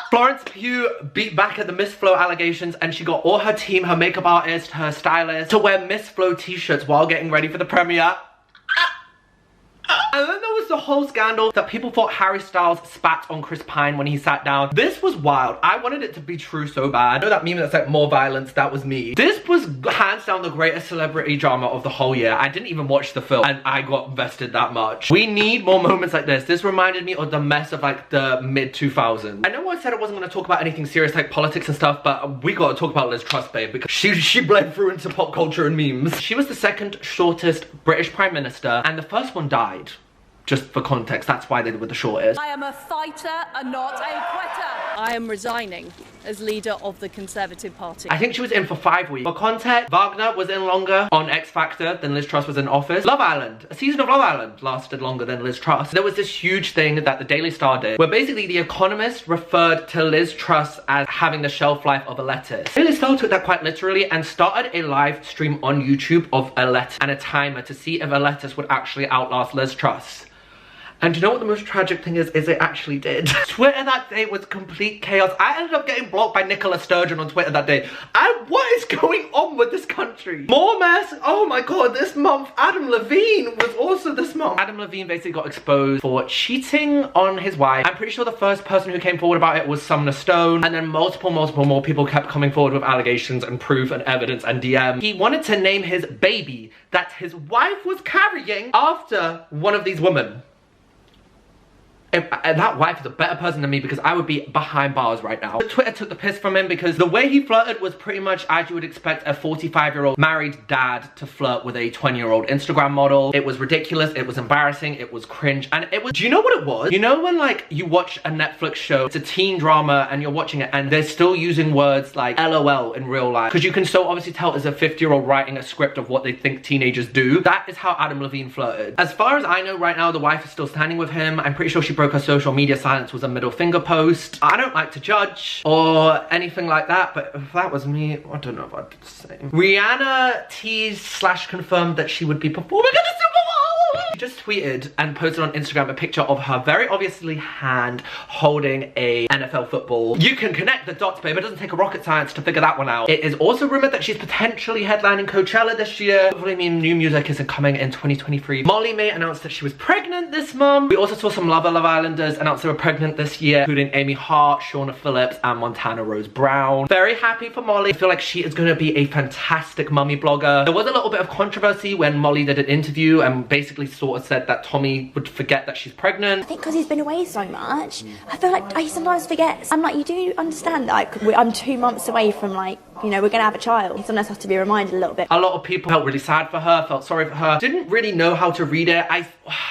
Florence Pugh beat back at the Miss Flo allegations and she got all her team, her makeup artist, her stylist, to wear Miss Flo t-shirts while getting ready for the premiere. And then there was the whole scandal that people thought Harry Styles spat on Chris Pine when he sat down. This was wild. I wanted it to be true so bad. I know that meme that's like more violence, that was me. This was hands down the greatest celebrity drama of the whole year. I didn't even watch the film and I got invested that much. We need more moments like this. This reminded me of the mess of like the mid-2000s. I know I said I wasn't going to talk about anything serious like politics and stuff, but we got to talk about Liz Truss, babe, because she bled through into pop culture and memes. She was the second shortest British Prime Minister and the first one died. Just for context, that's why they were the shortest. I am a fighter and not a quitter. I am resigning as leader of the Conservative Party. I think she was in for 5 weeks. For context, Wagner was in longer on X Factor than Liz Truss was in office. Love Island, a season of Love Island lasted longer than Liz Truss. There was this huge thing that the Daily Star did, where basically The Economist referred to Liz Truss as having the shelf life of a lettuce. Daily Star took that quite literally and started a live stream on YouTube of a lettuce and a timer to see if a lettuce would actually outlast Liz Truss. And you know what the most tragic thing is it actually did. Twitter that day was complete chaos. I ended up getting blocked by Nicola Sturgeon on Twitter that day. What is going on with this country? More mess. Oh my god, this month Adam Levine was also this month. Adam Levine basically got exposed for cheating on his wife. I'm pretty sure the first person who came forward about it was Sumner Stone, and then multiple more people kept coming forward with allegations and proof and evidence and DM. He wanted to name his baby that his wife was carrying after one of these women. If that wife is a better person than me, because I would be behind bars right now. Twitter took the piss from him because the way he flirted was pretty much as you would expect a 45-year-old married dad to flirt with a 20-year-old Instagram model. It was ridiculous, it was embarrassing, it was cringe, and it was, do you know what it was? You know when like you watch a Netflix show, it's a teen drama and you're watching it and they're still using words like LOL in real life, because you can so obviously tell it's a 50-year-old writing a script of what they think teenagers do. That is how Adam Levine flirted. As far as I know right now, the wife is still standing with him. I'm pretty sure she broke her social media silence was a middle finger post. I don't like to judge or anything like that, but if that was me, I don't know if I'd do the same. Rihanna teased/confirmed that she would be performing at the Super Bowl. She just tweeted and posted on Instagram a picture of her very obviously hand holding a NFL football. You can connect the dots, babe. It doesn't take a rocket science to figure that one out. It is also rumored that she's potentially headlining Coachella this year. Hopefully, new music isn't coming in 2023. Molly May announced that she was pregnant this month. We also saw some Love Islanders announced they were pregnant this year, including Amy Hart, Shauna Phillips, and Montana Rose Brown. Very happy for Molly. I feel like she is going to be a fantastic mummy blogger. There was a little bit of controversy when Molly did an interview and basically sort of said that Tommy would forget that she's pregnant. I think because he's been away so much, I feel like he sometimes forgets. I'm like, you do understand that like, I'm 2 months away from like, you know, we're gonna have a child. He sometimes has to be reminded a little bit. A lot of people felt really sad for her, felt sorry for her. Didn't really know how to read it. I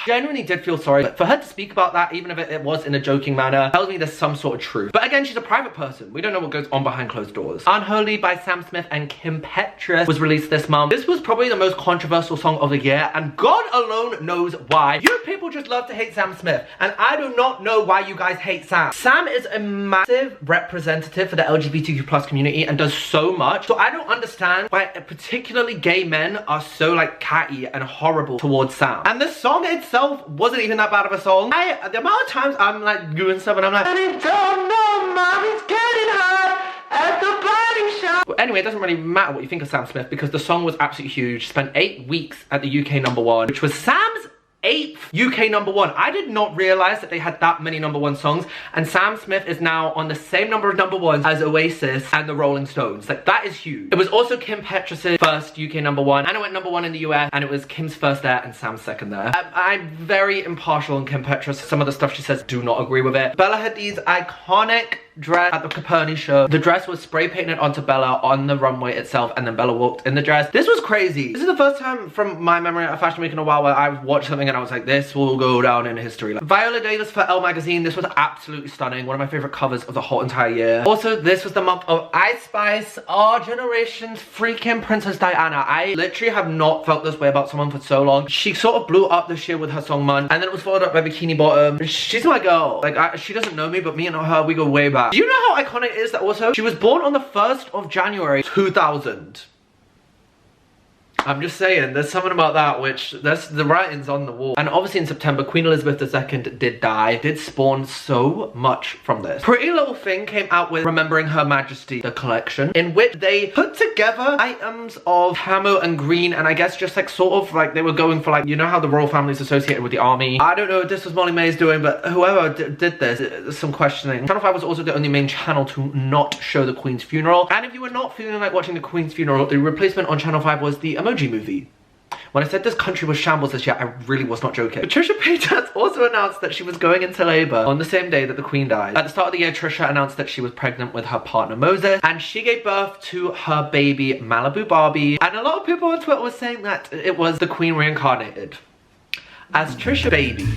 genuinely did feel sorry. But for her to speak about that, even if it was in a joking manner, tells me there's some sort of truth. But again, she's a private person. We don't know what goes on behind closed doors. Unholy by Sam Smith and Kim Petras was released this month. This was probably the most controversial song of the year, and God alone knows why. You people just love to hate Sam Smith, and I do not know why you guys hate Sam. Sam is a massive representative for the LGBTQ+ community and does so much. So I don't understand why particularly gay men are so like catty and horrible towards Sam. And the song itself wasn't even that bad of a song. The amount of times I'm like doing stuff and I'm like, I don't know, mommy's getting hot at the body shop. But anyway, it doesn't really matter what you think of Sam Smith because the song was absolutely huge. Spent 8 weeks at the UK #1, which was Sam's 8th UK #1. I did not realize that they had that many #1 songs, and Sam Smith is now on the same number of #1s as Oasis and the Rolling Stones. Like, that is huge. It was also Kim Petras' first UK #1, and it went #1 in the US, and it was Kim's first there and Sam's second there. I'm very impartial on Kim Petras. Some of the stuff she says, do not agree with it. Bella Hadid's iconic dress at the Caperni show. The dress was spray painted onto Bella on the runway itself, and then Bella walked in the dress. This was crazy. This is the first time from my memory at a fashion week in a while where I watched something and I was like, this will go down in history. Like, Viola Davis for Elle magazine. This was absolutely stunning. One of my favorite covers of the whole entire year. Also, this was the month of Ice Spice, our generation's freaking Princess Diana. I literally have not felt this way about someone for so long. She sort of blew up this year with her song Man, and then it was followed up by Bikini Bottom. She's my girl. Like, she doesn't know me, but me and her, we go way back. Do you know how iconic it is that also she was born on the 1st of January 2000? I'm just saying, there's something about that which, the writing's on the wall. And obviously in September, Queen Elizabeth II did die, did spawn so much from this. Pretty Little Thing came out with Remembering Her Majesty, the collection, in which they put together items of camo and green, and I guess just like sort of like they were going for like, you know how the royal family is associated with the army. I don't know if this was Molly May's doing, but whoever did this, there's some questioning. Channel 5 was also the only main channel to not show the Queen's funeral. And if you were not feeling like watching the Queen's funeral, the replacement on Channel 5 was the Emoji Movie. When I said this country was shambles this year, I really was not joking. Patricia Paytas also announced that she was going into labour on the same day that the Queen died. At the start of the year, Trisha announced that she was pregnant with her partner Moses, and she gave birth to her baby Malibu Barbie. And a lot of people on Twitter were saying that it was the Queen reincarnated as Trisha Baby.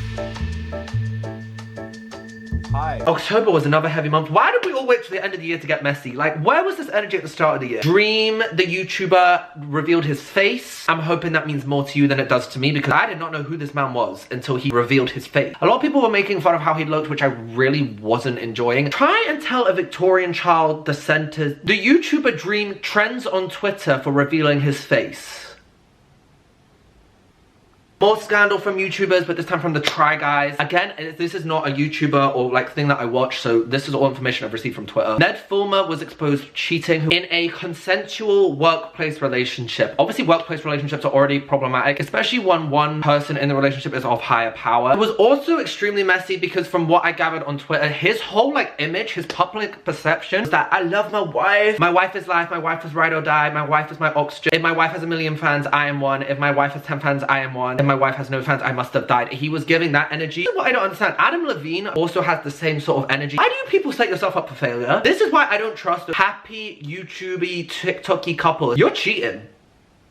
Hi. October was another heavy month. Why did we all wait till the end of the year to get messy? Like, where was this energy at the start of the year? Dream, the YouTuber, revealed his face. I'm hoping that means more to you than it does to me, because I did not know who this man was until he revealed his face. A lot of people were making fun of how he looked, which I really wasn't enjoying. Try and tell a Victorian child the sentence. The YouTuber Dream trends on Twitter for revealing his face. More scandal from YouTubers, but this time from the Try Guys. Again, this is not a YouTuber or like thing that I watch, so this is all information I've received from Twitter. Ned Fulmer was exposed cheating in a consensual workplace relationship. Obviously, workplace relationships are already problematic, especially when one person in the relationship is of higher power. It was also extremely messy because from what I gathered on Twitter, his whole like image, his public perception is that I love my wife is life, my wife is ride or die, my wife is my oxygen. If my wife has 1 million fans, I am one. If my wife has 10 fans, I am one. If my wife has no fans, I must have died. He was giving that energy. This is what I don't understand. Adam Levine also has the same sort of energy. Why do you people set yourself up for failure? This is why I don't trust a happy, YouTubey, TikToky couple. You're cheating.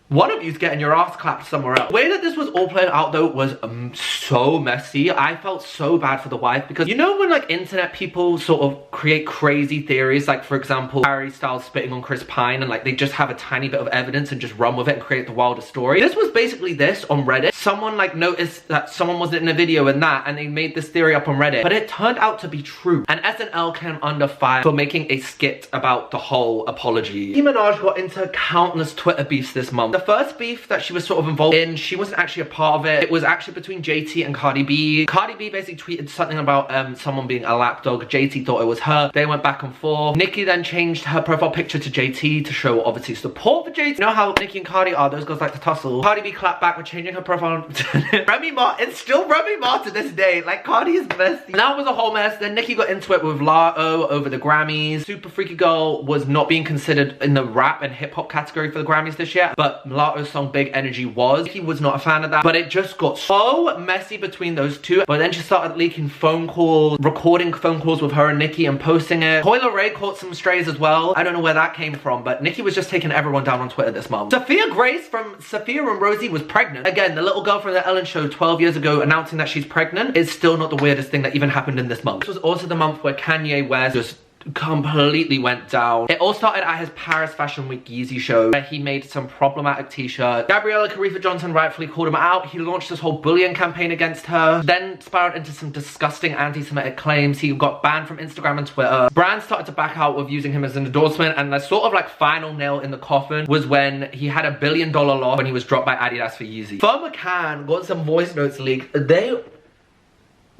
One of you's getting your ass clapped somewhere else. The way that this was all played out though was so messy. I felt so bad for the wife because you know when like internet people sort of create crazy theories, like for example Harry Styles spitting on Chris Pine, and like they just have a tiny bit of evidence and just run with it and create the wildest story. This was basically this on Reddit. Someone like noticed that someone was in a video and they made this theory up on Reddit, but it turned out to be true. And SNL came under fire for making a skit about the whole apology. Nicki Minaj got into countless Twitter beefs this month. The first beef that she was sort of involved in, she wasn't actually a part of it. It was actually between JT and Cardi B. Cardi B basically tweeted something about someone being a lapdog. JT thought it was her. They went back and forth. Nicki then changed her profile picture to JT to show obviously support for JT. You know how Nicki and Cardi are, those girls like to tussle. Cardi B clapped back with changing her profile to Remy Ma. It's still Remy Ma to this day. Like Cardi is messy. That was a whole mess. Then Nicki got into it with Lao over the Grammys. Super Freaky Girl was not being considered in the rap and hip hop category for the Grammys this year, but Lao's song Big Energy was. He was not a fan of that, but it just got so messy between those two. But then she started leaking phone calls, recording phone calls with her and Nicki and posting it. Coyle Ray caught some strays as well. I don't know where that came from, but Nicki was just taking everyone down on Twitter this month. Sophia Grace from Sophia and Rosie was pregnant. Again, the little girl from the Ellen Show 12 years ago announcing that she's pregnant is still not the weirdest thing that even happened in this month. This was also the month where Kanye West just completely went down. It all started at his Paris Fashion Week Yeezy show where he made some problematic t-shirts. Gabriella Caritha Johnson rightfully called him out. He launched this whole bullying campaign against her, then spiraled into some disgusting anti-Semitic claims. He got banned from Instagram and Twitter. Brands started to back out with using him as an endorsement, and the sort of like final nail in the coffin was when he had $1 billion loss when he was dropped by Adidas for Yeezy. Firma McCann got some voice notes leaked. They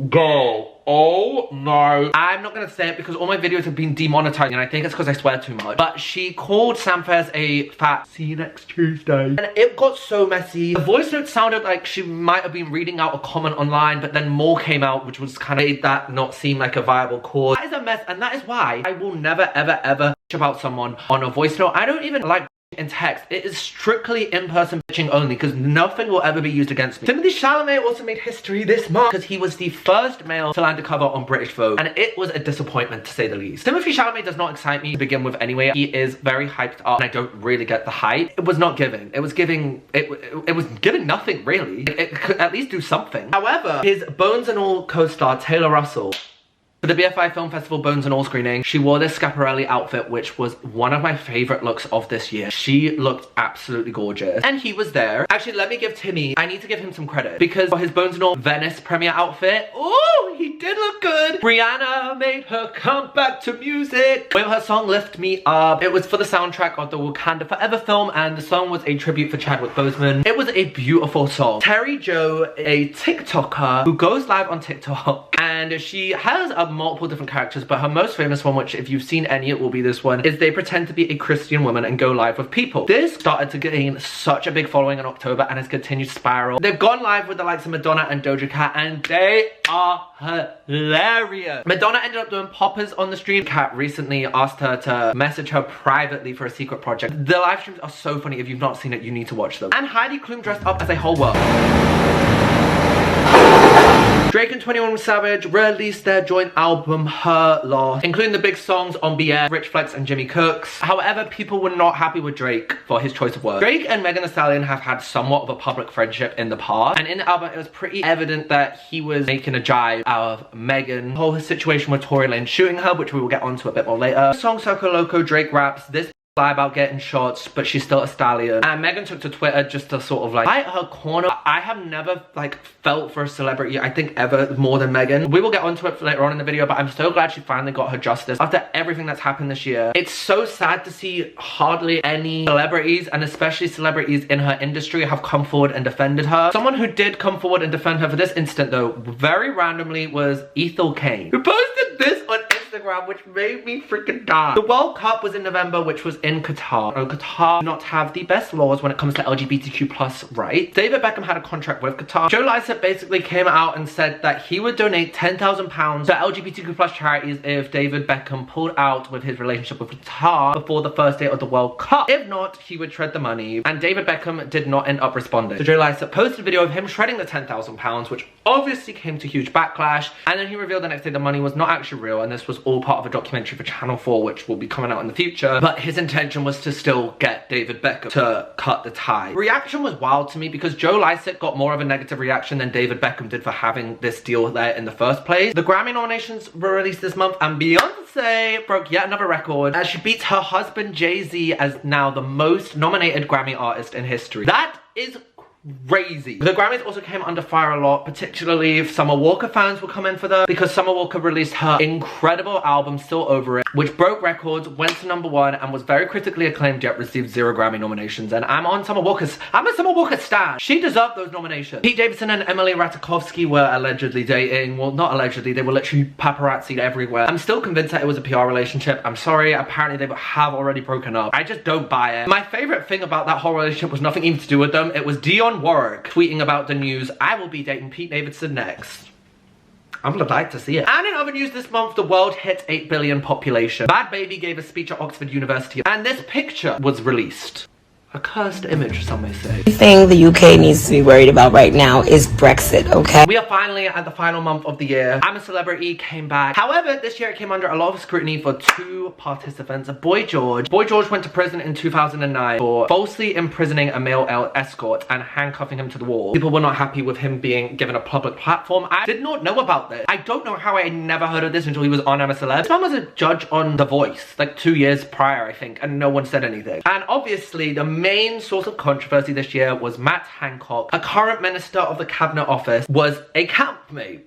go, oh no. I'm not gonna say it because all my videos have been demonetized and I think it's because I swear too much. But she called Sam Fairs a fat see you next Tuesday. And it got so messy. The voice note sounded like she might have been reading out a comment online, but then more came out, which was kind of made that not seem like a viable cause. That is a mess, and that is why I will never ever about someone on a voice note. I don't even like in text. It is strictly in-person bitching only because nothing will ever be used against me. Timothée Chalamet also made history this month because he was the first male to land a cover on British Vogue, and it was a disappointment to say the least. Timothée Chalamet does not excite me to begin with anyway. He is very hyped up and I don't really get the hype. It was not giving. It was giving, it was giving nothing really. It could at least do something. However, his Bones and All co-star Taylor Russell, for the BFI Film Festival Bones and All screening, she wore this Schiaparelli outfit, which was one of my favorite looks of this year. She looked absolutely gorgeous. And he was there. Actually, let me give Timmy, I need to give him some credit because for his Bones and All Venice premiere outfit, oh, he did look good. Rihanna made her comeback to music with her song Lift Me Up. It was for the soundtrack of the Wakanda Forever film, and the song was a tribute for Chadwick Boseman. It was a beautiful song. Terry Jo, a TikToker who goes live on TikTok, and she has multiple different characters, but her most famous one, which if you've seen any, it will be this one, is they pretend to be a Christian woman and go live with people. This started to gain such a big following in October and has continued to spiral. They've gone live with the likes of Madonna and Doja Cat, and they are hilarious. Madonna ended up doing poppers on the stream. Cat recently asked her to message her privately for a secret project. The live streams are so funny. If you've not seen it, you need to watch them. And Heidi Klum dressed up as a whole world. Drake and 21 Savage released their joint album Her Loss, including the big songs On BS, Rich Flex and Jimmy Cooks. However, people were not happy with Drake for his choice of words. Drake and Megan Thee Stallion have had somewhat of a public friendship in the past, and in the album it was pretty evident that he was making a jive out of Megan. The whole situation with Tory Lanez shooting her, which we will get onto a bit more later. The song Circo Loco, Drake raps, this lie about getting shots, but she's still a stallion. And Megan took to Twitter just to sort of like fight her corner. I have never like felt for a celebrity, I think, ever more than Megan. We will get onto it later on in the video, but I'm so glad she finally got her justice after everything that's happened this year. It's so sad to see hardly any celebrities, and especially celebrities in her industry, have come forward and defended her. Someone who did come forward and defend her for this incident, though, very randomly, was Ethel Kane, who posted this on Instagram, which made me freaking die. The World Cup was in November, which was in Qatar. Qatar do not have the best laws when it comes to LGBTQ+ rights. David Beckham had a contract with Qatar. Joe Lycett basically came out and said that he would donate £10,000 to LGBTQ+ charities if David Beckham pulled out with his relationship with Qatar before the first day of the World Cup. If not, he would shred the money, and David Beckham did not end up responding. So Joe Lycett posted a video of him shredding the £10,000, which obviously came to huge backlash, and then he revealed the next day the money was not actually real, and this was all part of a documentary for Channel 4, which will be coming out in the future, but his intention was to still get David Beckham to cut the tie. Reaction was wild to me because Joe Lycett got more of a negative reaction than David Beckham did for having this deal there in the first place. The Grammy nominations were released this month, and Beyonce broke yet another record as she beats her husband Jay-Z as now the most nominated Grammy artist in history. That is crazy. The Grammys also came under fire a lot, particularly if Summer Walker fans were coming for them, because Summer Walker released her incredible album Still Over It, which broke records, went to #1, and was very critically acclaimed, yet received 0 Grammy nominations. And I'm a Summer Walker stan. She deserved those nominations. Pete Davidson and Emily Ratajkowski were allegedly dating. Well, not allegedly, they were literally paparazzi'd everywhere. I'm still convinced that it was a PR relationship. I'm sorry, apparently they have already broken up. I just don't buy it. My favorite thing about that whole relationship was nothing even to do with them. It was Dionne Warwick tweeting about the news, "I will be dating Pete Davidson next." I would like to see it. And in other news this month, the world hit 8 billion population. Bad Baby gave a speech at Oxford University, and this picture was released. A cursed image, some may say. The thing the UK needs to be worried about right now is Brexit, okay? We are finally at the final month of the year. I'm a Celebrity came back. However, this year it came under a lot of scrutiny for 2 participants. Boy George. Boy George went to prison in 2009 for falsely imprisoning a male escort and handcuffing him to the wall. People were not happy with him being given a public platform. I did not know about this. I don't know how I never heard of this until he was on I'm a Celeb. This man was a judge on The Voice, like 2 years prior, I think, and no one said anything. And obviously, the main source of controversy this year was Matt Hancock, a current minister of the Cabinet Office, was a campmate.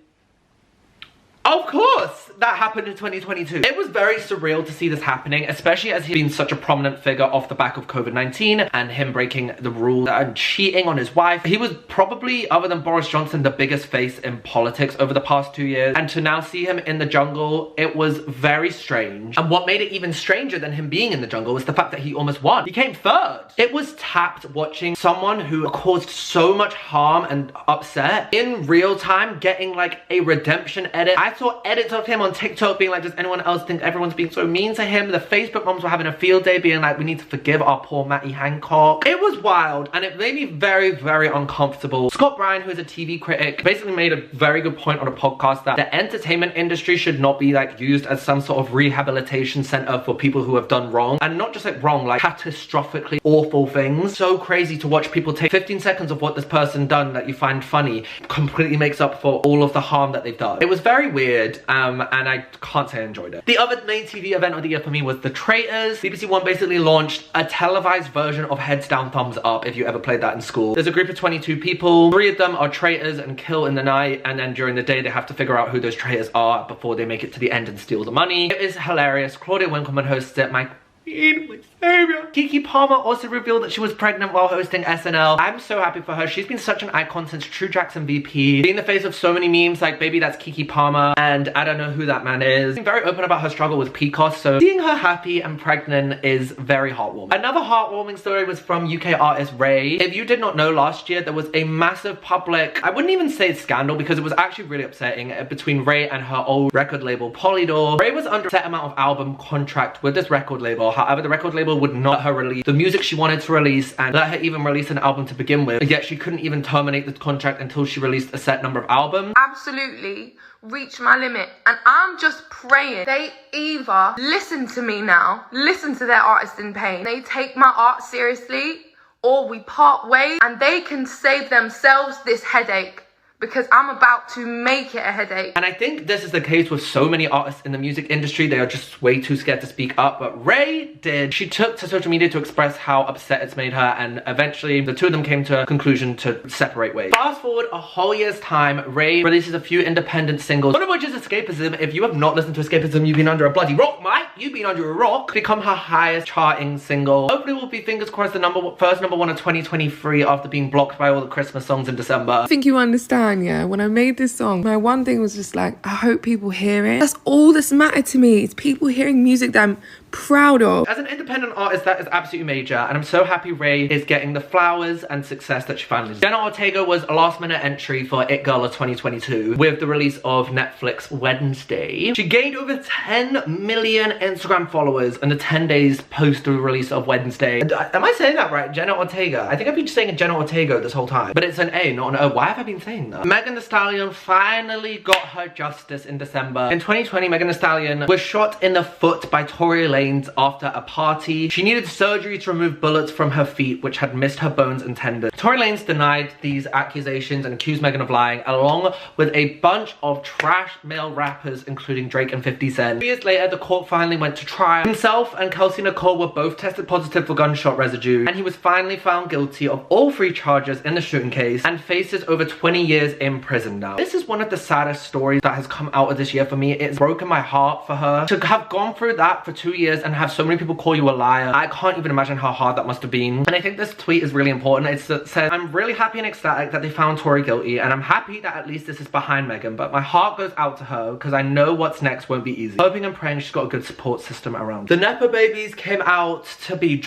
Of course, that happened in 2022. It was very surreal to see this happening, especially as he's been such a prominent figure off the back of COVID-19 and him breaking the rules and cheating on his wife. He was probably, other than Boris Johnson, the biggest face in politics over the past 2 years. And to now see him in the jungle, it was very strange. And what made it even stranger than him being in the jungle was the fact that he almost won. He came 3rd. It was tapped watching someone who caused so much harm and upset in real time getting like a redemption edit. I saw edits of him on TikTok being like, does anyone else think everyone's being so mean to him? The Facebook moms were having a field day being like, we need to forgive our poor Matty Hancock. It was wild, and it made me very, very uncomfortable. Scott Bryan, who is a TV critic, basically made a very good point on a podcast that the entertainment industry should not be like used as some sort of rehabilitation center for people who have done wrong, and not just like wrong, like catastrophically awful things. So crazy to watch people take 15 seconds of what this person done that you find funny completely makes up for all of the harm that they've done. It was very weird. And I can't say I enjoyed it. The other main TV event of the year for me was The Traitors. BBC One basically launched a televised version of Heads Down, Thumbs Up, if you ever played that in school. There's a group of 22 people. 3 of them are traitors and kill in the night, and then during the day they have to figure out who those traitors are before they make it to the end and steal the money. It is hilarious. Claudia Winkleman hosts it. My savior. Keke Palmer also revealed that she was pregnant while hosting SNL. I'm so happy for her. She's been such an icon since True Jackson VP. Being the face of so many memes like, baby, that's Keke Palmer, and I don't know who that man is. Being very open about her struggle with PCOS, so seeing her happy and pregnant is very heartwarming. Another heartwarming story was from UK artist Ray. If you did not know, last year there was a massive public, I wouldn't even say scandal because it was actually really upsetting, between Ray and her old record label Polydor. Ray was under a set amount of album contract with this record label. However, the record label would not let her release the music she wanted to release and let her even release an album to begin with. Yet she couldn't even terminate the contract until she released a set number of albums. Absolutely reached my limit, and I'm just praying they either listen to me now, listen to their artist in pain, they take my art seriously, or we part ways and they can save themselves this headache. because I'm about to make it a headache. And I think this is the case with so many artists in the music industry. They are just way too scared to speak up, but Ray did. She took to social media to express how upset it's made her, and eventually the two of them came to a conclusion to separate ways. Fast forward a whole year's time, Ray releases a few independent singles, one of which is Escapism. If you have not listened to Escapism, you've been under a bloody rock, mate. You've been under a rock. Become her highest charting single. Hopefully we'll be, fingers crossed, the first number one of 2023 after being blocked by all the Christmas songs in December. I think you understand, yeah? When I made this song, my one thing was just like, I hope people hear it. That's all that's mattered to me. It's people hearing music that I'm proud of. As an independent artist, that is absolutely major, and I'm so happy Ray is getting the flowers and success that she finally did. Jenna Ortega was a last-minute entry for It Girl of 2022 with the release of Netflix Wednesday. She gained over 10 million Instagram followers in the 10 days post the release of Wednesday. Am I saying that right? Jenna Ortega. I think I've been saying Jenna Ortega this whole time, but it's an A, not an O. Why have I been saying that? Megan Thee Stallion finally got her justice in December. In 2020, Megan Thee Stallion was shot in the foot by Tory Lanez after a party. She needed surgery to remove bullets from her feet, which had missed her bones and tendons. Tory Lanez denied these accusations and accused Megan of lying, along with a bunch of trash male rappers, including Drake and 50 Cent. 3 years later, the court finally went to trial. Himself and Kelsey Nicole were both tested positive for gunshot residue, and he was finally found guilty of all 3 charges in the shooting case and faces over 20 years in prison now. This is one of the saddest stories that has come out of this year for me. It's broken my heart for her to have gone through that for 2 years and have so many people call you a liar. I can't even imagine how hard that must have been. And I think this tweet is really important. It says, I'm really happy and ecstatic that they found Tory guilty, and I'm happy that at least this is behind Megan, but my heart goes out to her because I know what's next won't be easy. Hoping and praying she's got a good support system around. The Nepo babies came out to be...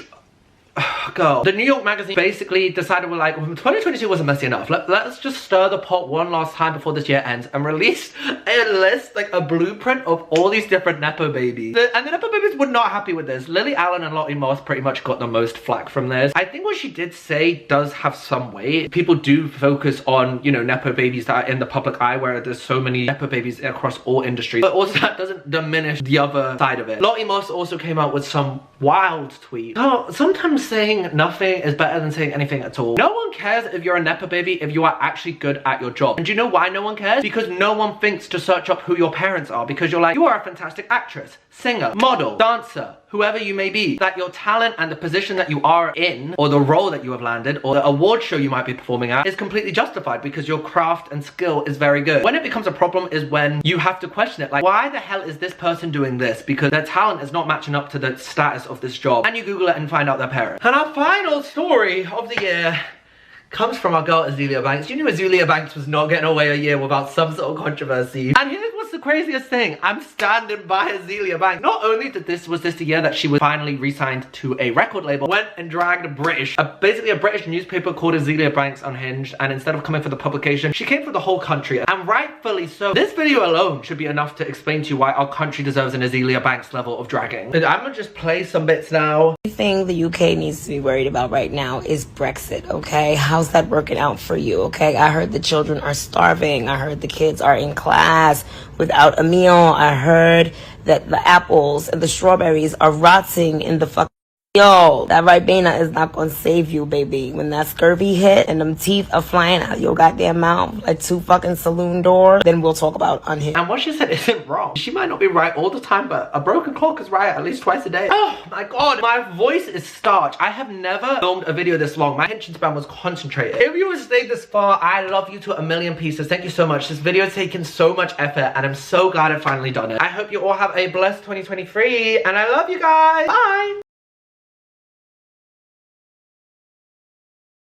Girl. The New York Magazine basically decided, we're like, 2022 wasn't messy enough. Let's just stir the pot one last time before this year ends, and release a list, like a blueprint of all these different Nepo babies. And the Nepo babies were not happy with this. Lily Allen and Lottie Moss pretty much got the most flack from this. I think what she did say does have some weight. People do focus on, you know, Nepo babies that are in the public eye, where there's so many Nepo babies across all industries. But also that doesn't diminish the other side of it. Lottie Moss also came out with some wild tweet. Oh, sometimes saying nothing is better than saying anything at all. No one cares if you're a Nepo baby if you are actually good at your job. And do you know why no one cares? Because no one thinks to search up who your parents are, because you're like, you are a fantastic actress, singer, model, dancer, whoever you may be. That your talent and the position that you are in, or the role that you have landed, or the award show you might be performing at, is completely justified because your craft and skill is very good. When it becomes a problem is when you have to question it, like, why the hell is this person doing this? Because their talent is not matching up to the status of this job. And you Google it and find out their parents. And our final story of the year comes from our girl Azealia Banks. You knew Azealia Banks was not getting away a year without some sort of controversy. And here's what's the craziest thing. I'm standing by Azealia Banks. Not only was this the year that she was finally re-signed to a record label, went and dragged basically a British newspaper called Azealia Banks Unhinged, and instead of coming for the publication, she came for the whole country, and rightfully so. This video alone should be enough to explain to you why our country deserves an Azealia Banks level of dragging. And I'm gonna just play some bits now. The thing the UK needs to be worried about right now is Brexit, okay? How's that working out for you, okay? I heard the children are starving. I heard the kids are in class without a meal. I heard that the apples and the strawberries are rotting in the fucking... Yo, that Ribena is not gonna save you, baby. When that scurvy hit and them teeth are flying out your goddamn mouth like 2 fucking saloon doors, then we'll talk about unhinged. And what she said isn't wrong. She might not be right all the time, but a broken clock is right at least twice a day. Oh my god, my voice is starch. I have never filmed a video this long. My attention span was concentrated. If you have stayed this far, I love you to a million pieces. Thank you so much. This video has taken so much effort, and I'm so glad I've finally done it. I hope you all have a blessed 2023, and I love you guys. Bye!